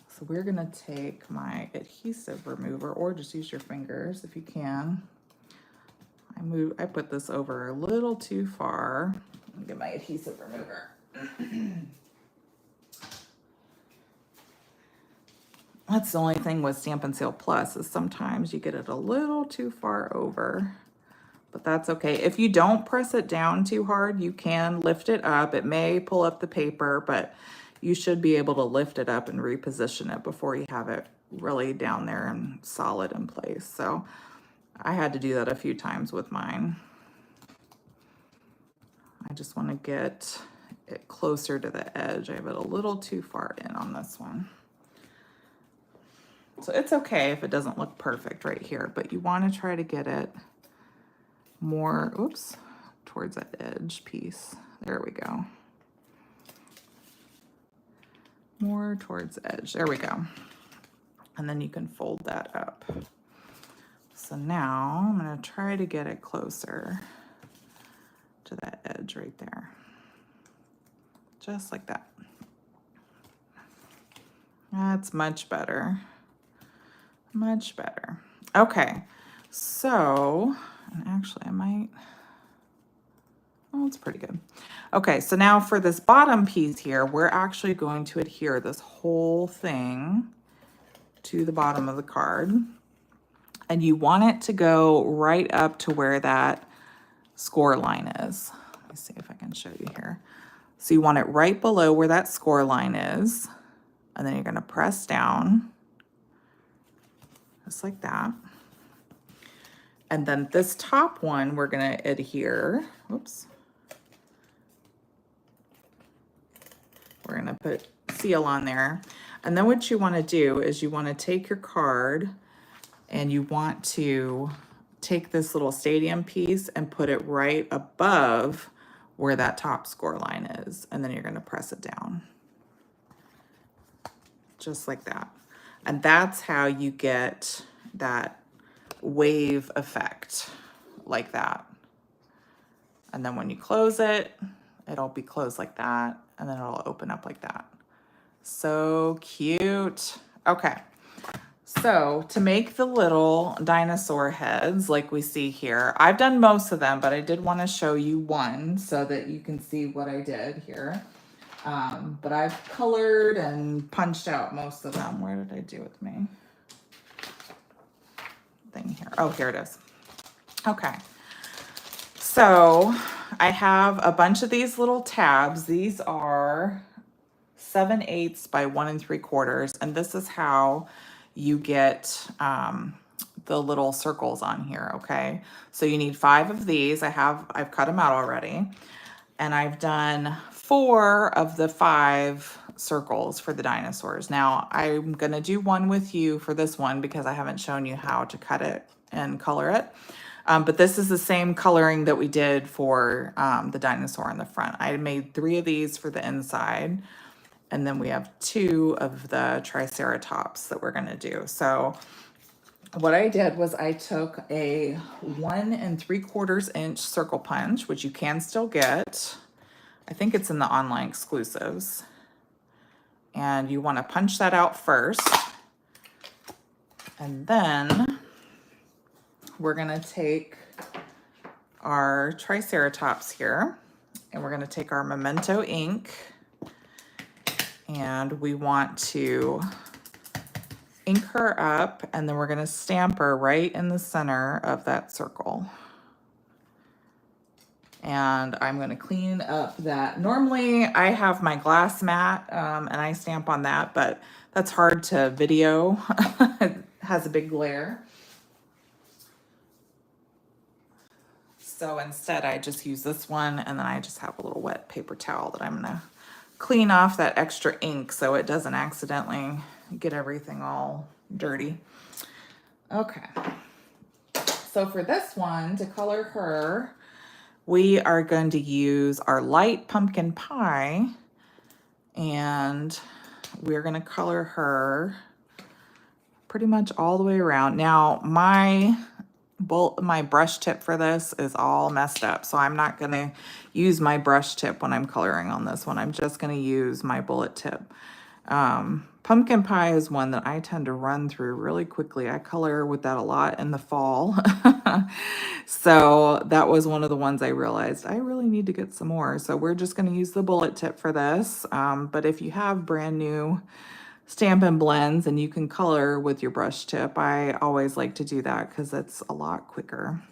So we're going to take my adhesive remover, or just use your fingers if you can. I put this over a little too far. Let me get my adhesive remover. That's the only thing with Stampin' Seal Plus is sometimes you get it a little too far over, but that's okay. If you don't press it down too hard, you can lift it up. It may pull up the paper, but you should be able to lift it up and reposition it before you have it really down there and solid in place. So I had to do that a few times with mine. I just want to get it closer to the edge. I have it a little too far in on this one. So it's okay if it doesn't look perfect right here, but you want to try to get it more, oops, towards that edge piece. There we go. More towards the edge. There we go. And then you can fold that up. So now I'm going to try to get it closer to that edge right there. Just like that. That's much better. Much better. Okay, so, and actually I might, oh, it's pretty good. Okay, so now for this bottom piece here, we're actually going to adhere this whole thing to the bottom of the card. And you want it to go right up to where that score line is. Let me see if I can show you here. So you want it right below where that score line is. And then you're going to press down. Just like that. And then this top one, we're going to adhere. Oops. We're going to put seal on there. And then what you want to do is you want to take your card and you want to take this little stadium piece and put it right above where that top score line is. And then you're going to press it down. Just like that. And that's how you get that wave effect, like that. And then when you close it, it'll be closed like that, and then it'll open up like that. So cute. Okay, so to make the little dinosaur heads like we see here, I've done most of them, but I did want to show you one so that you can see what I did here. But I've colored and punched out most of them. Where did I do with me? Thing here. Oh, here it is. Okay. So I have a bunch of these little tabs. These are 7/8 by 1 3/4. And this is how you get the little circles on here. Okay. So you need 5 of these. I've cut them out already. And I've done 4 of the 5 circles for the dinosaurs. Now I'm going to do one with you for this one because I haven't shown you how to cut it and color it. But this is the same coloring that we did for the dinosaur in the front. I made 3 of these for the inside. And then we have 2 of the Triceratops that we're going to do. So what I did was I took a 1 3/4 inch circle punch, which you can still get. I think it's in the online exclusives. And you want to punch that out first. And then we're going to take our Triceratops here. And we're going to take our Memento ink. And we want to ink her up, and then we're going to stamp her right in the center of that circle. And I'm going to clean up that. Normally I have my glass mat and I stamp on that, but that's hard to video. It has a big glare. So instead I just use this one, and then I just have a little wet paper towel that I'm gonna clean off that extra ink so it doesn't accidentally get everything all dirty. Okay, so for this one, to color her, we are going to use our light pumpkin pie, and we're gonna color her pretty much all the way around. Now, my brush tip for this is all messed up, so I'm not gonna use my brush tip when I'm coloring on this one. I'm just gonna use my bullet tip. Pumpkin pie is one that I tend to run through really quickly. I color with that a lot in the fall. So that was one of the ones I realized I really need to get some more. So we're just gonna use the bullet tip for this. But if you have brand new Stampin' blends and you can color with your brush tip, I always like to do that because it's a lot quicker.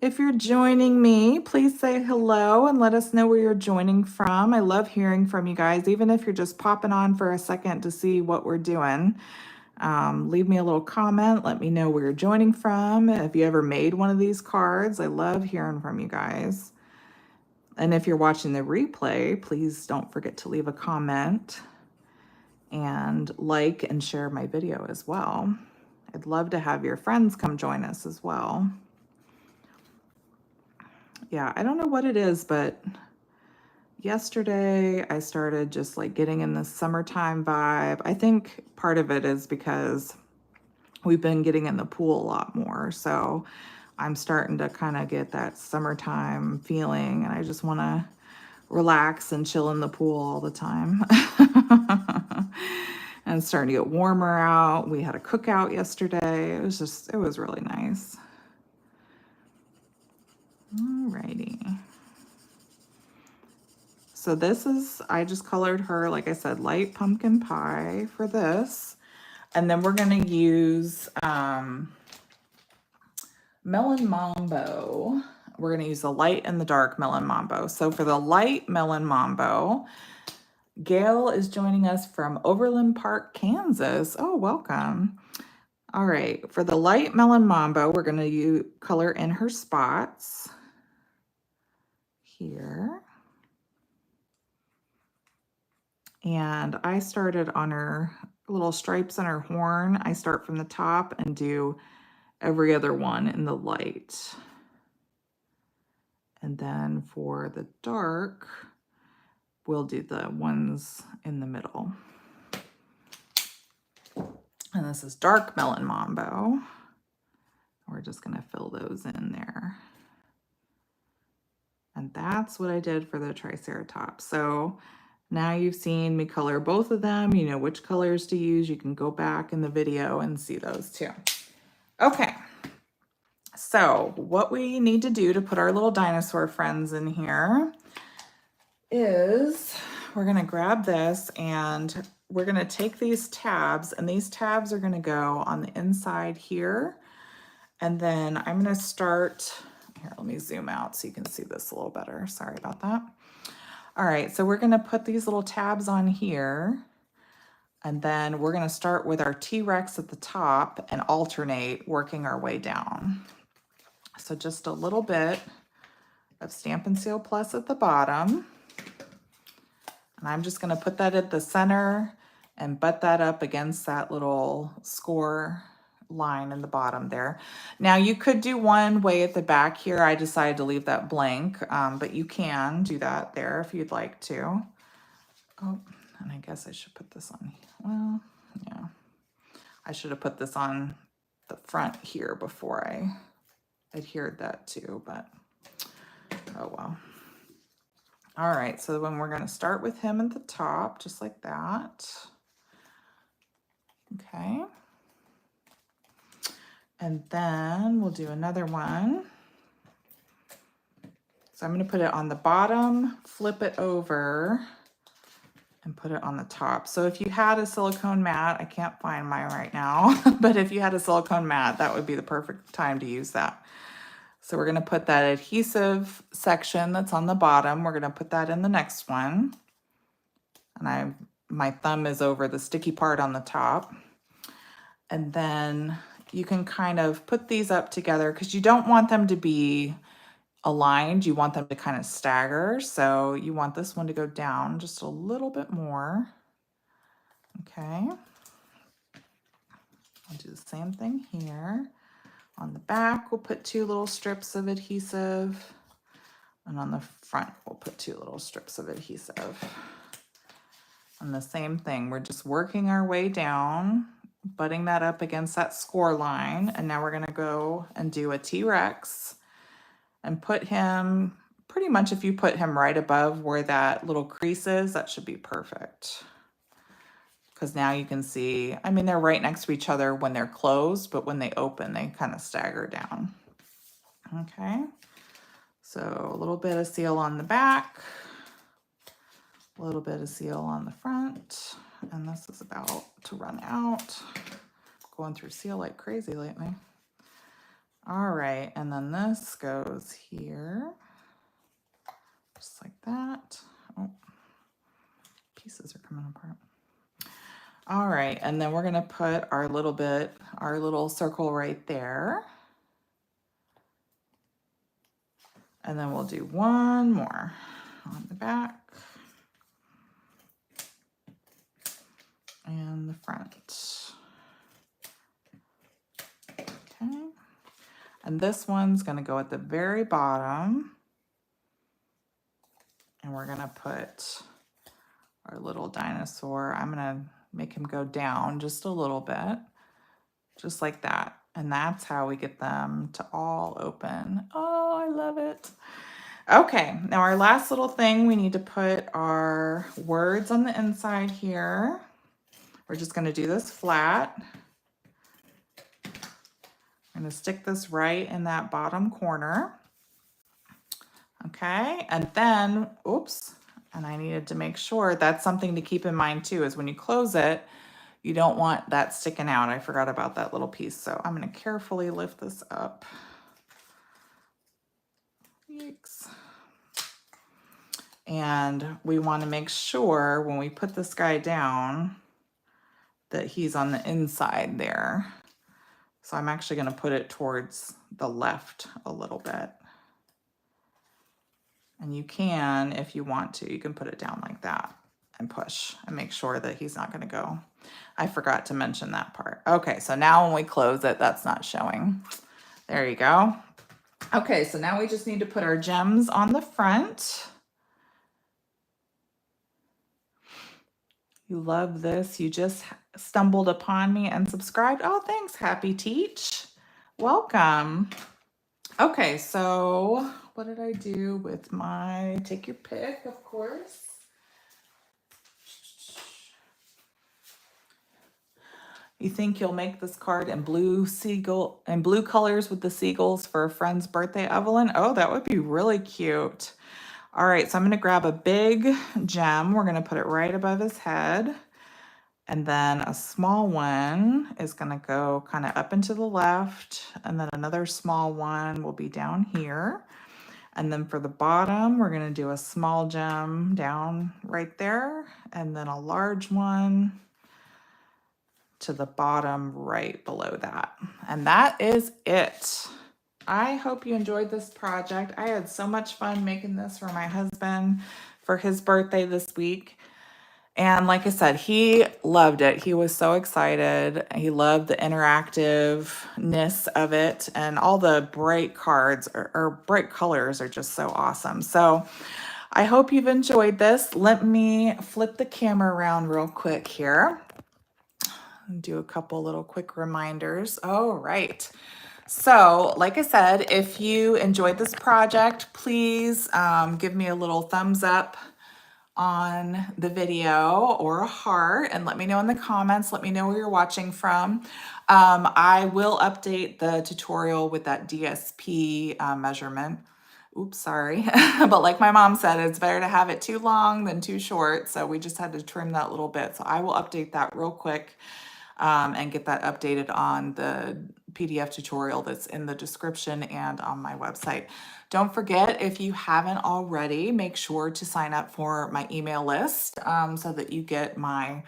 If you're joining me, please say hello and let us know where you're joining from. I love hearing from you guys, even if you're just popping on for a second to see what we're doing. Leave me a little comment. Let me know where you're joining from. Have you ever made one of these cards? I love hearing from you guys. And if you're watching the replay, please don't forget to leave a comment and like and share my video as well. I'd love to have your friends come join us as well. Yeah, I don't know what it is, but yesterday I started just like getting in the summertime vibe. I think part of it is because we've been getting in the pool a lot more. So I'm starting to kind of get that summertime feeling, and I just want to relax and chill in the pool all the time. And it's starting to get warmer out. We had a cookout yesterday. It was really nice. Alrighty. So this is, I just colored her, like I said, light pumpkin pie for this. And then we're gonna use Melon Mambo. We're gonna use the light and the dark Melon Mambo. So for the light Melon Mambo, Gail is joining us from Overland Park, Kansas. Oh, welcome. All right, for the light Melon Mambo, we're going to color in her spots here. And I started on her little stripes on her horn. I start from the top and do every other one in the light. And then for the dark, we'll do the ones in the middle. And this is dark Melon Mambo. We're just gonna fill those in there. And that's what I did for the Triceratops. So now you've seen me color both of them. You know which colors to use. You can go back in the video and see those too. Okay, so what we need to do to put our little dinosaur friends in here is we're gonna grab this and we're gonna take these tabs, and these tabs are gonna go on the inside here. And then I'm gonna start, here, let me zoom out so you can see this a little better. Sorry about that. All right, so we're gonna put these little tabs on here, and then we're gonna start with our T-Rex at the top and alternate working our way down. So just a little bit of Stampin' Seal Plus at the bottom. And I'm just gonna put that at the center and butt that up against that little score line in the bottom there. Now you could do one way at the back here. I decided to leave that blank, but you can do that there if you'd like to. Oh, and I guess I should put this on. Well, yeah, I should have put this on the front here before I adhered that too, but oh well. All right, so then we're gonna start with him at the top, just like that. Okay. And then we'll do another one. So I'm gonna put it on the bottom, flip it over, and put it on the top. So if you had a silicone mat, I can't find mine right now, but if you had a silicone mat, that would be the perfect time to use that. So we're gonna put that adhesive section that's on the bottom, we're gonna put that in the next one. And my thumb is over the sticky part on the top. And then you can kind of put these up together because you don't want them to be aligned. You want them to kind of stagger. So you want this one to go down just a little bit more. Okay. I'll do the same thing here. On the back, we'll put 2 little strips of adhesive. And on the front, we'll put 2 little strips of adhesive. And the same thing, we're just working our way down, butting that up against that score line. And now we're gonna go and do a T-Rex and put him, pretty much if you put him right above where that little crease is, that should be perfect. Because now you can see, I mean, they're right next to each other when they're closed, but when they open, they kind of stagger down. Okay, so a little bit of seal on the back, a little bit of seal on the front, and this is about to run out. Going through seal like crazy lately. All right, and then this goes here, just like that. Oh, pieces are coming apart. All right, and then we're gonna put our little circle right there. And then we'll do one more on the back and the front. Okay, and this one's gonna go at the very bottom. And we're gonna put our little dinosaur. I'm gonna make him go down just a little bit, just like that. And that's how we get them to all open. Oh, I love it. Okay, now our last little thing, we need to put our words on the inside here. We're just gonna do this flat. I'm gonna stick this right in that bottom corner. Okay, and then, oops, and I needed to make sure that's something to keep in mind too, is when you close it, you don't want that sticking out. I forgot about that little piece. So I'm gonna carefully lift this up. Yikes. And we wanna make sure when we put this guy down that he's on the inside there. So I'm actually gonna put it towards the left a little bit. And you can, if you want to, you can put it down like that and push and make sure that he's not gonna go. I forgot to mention that part. Okay, so now when we close it, that's not showing. There you go. Okay, so now we just need to put our gems on the front. You love this. You just stumbled upon me and subscribed. Oh, thanks, Happy Teach. Welcome. Okay, so what did I do with my, take your pick, of course. You think you'll make this card in blue colors with the seagulls for a friend's birthday, Evelyn? Oh, that would be really cute. All right, so I'm gonna grab a big gem. We're gonna put it right above his head. And then a small one is gonna go kind of up and to the left. And then another small one will be down here. And then for the bottom, we're gonna do a small gem down right there. And then a large one to the bottom right below that. And that is it. I hope you enjoyed this project. I had so much fun making this for my husband for his birthday this week. And like I said, he loved it. He was so excited. He loved the interactiveness of it, and all the bright cards or bright colors are just so awesome. So I hope you've enjoyed this. Let me flip the camera around real quick here and do a couple little quick reminders. All right. So like I said, if you enjoyed this project, please give me a little thumbs up on the video or a heart, and let me know in the comments. Let me know where you're watching from. I will update the tutorial with that DSP measurement. Oops, sorry. But like my mom said, it's better to have it too long than too short. So we just had to trim that little bit. So I will update that real quick. and get that updated on the PDF tutorial that's in the description and on my website. Don't forget, if you haven't already, make sure to sign up for my email list so that you get my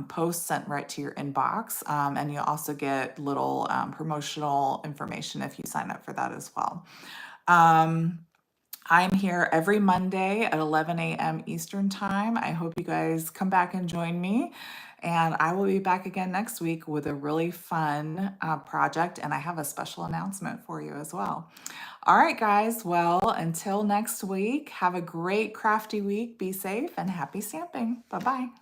posts sent right to your inbox. And you'll also get little promotional information if you sign up for that as well. I'm here every Monday at 11 a.m. Eastern Time. I hope you guys come back and join me. And I will be back again next week with a really fun project. And I have a special announcement for you as well. All right, guys. Well, until next week, have a great crafty week. Be safe and happy stamping. Bye-bye.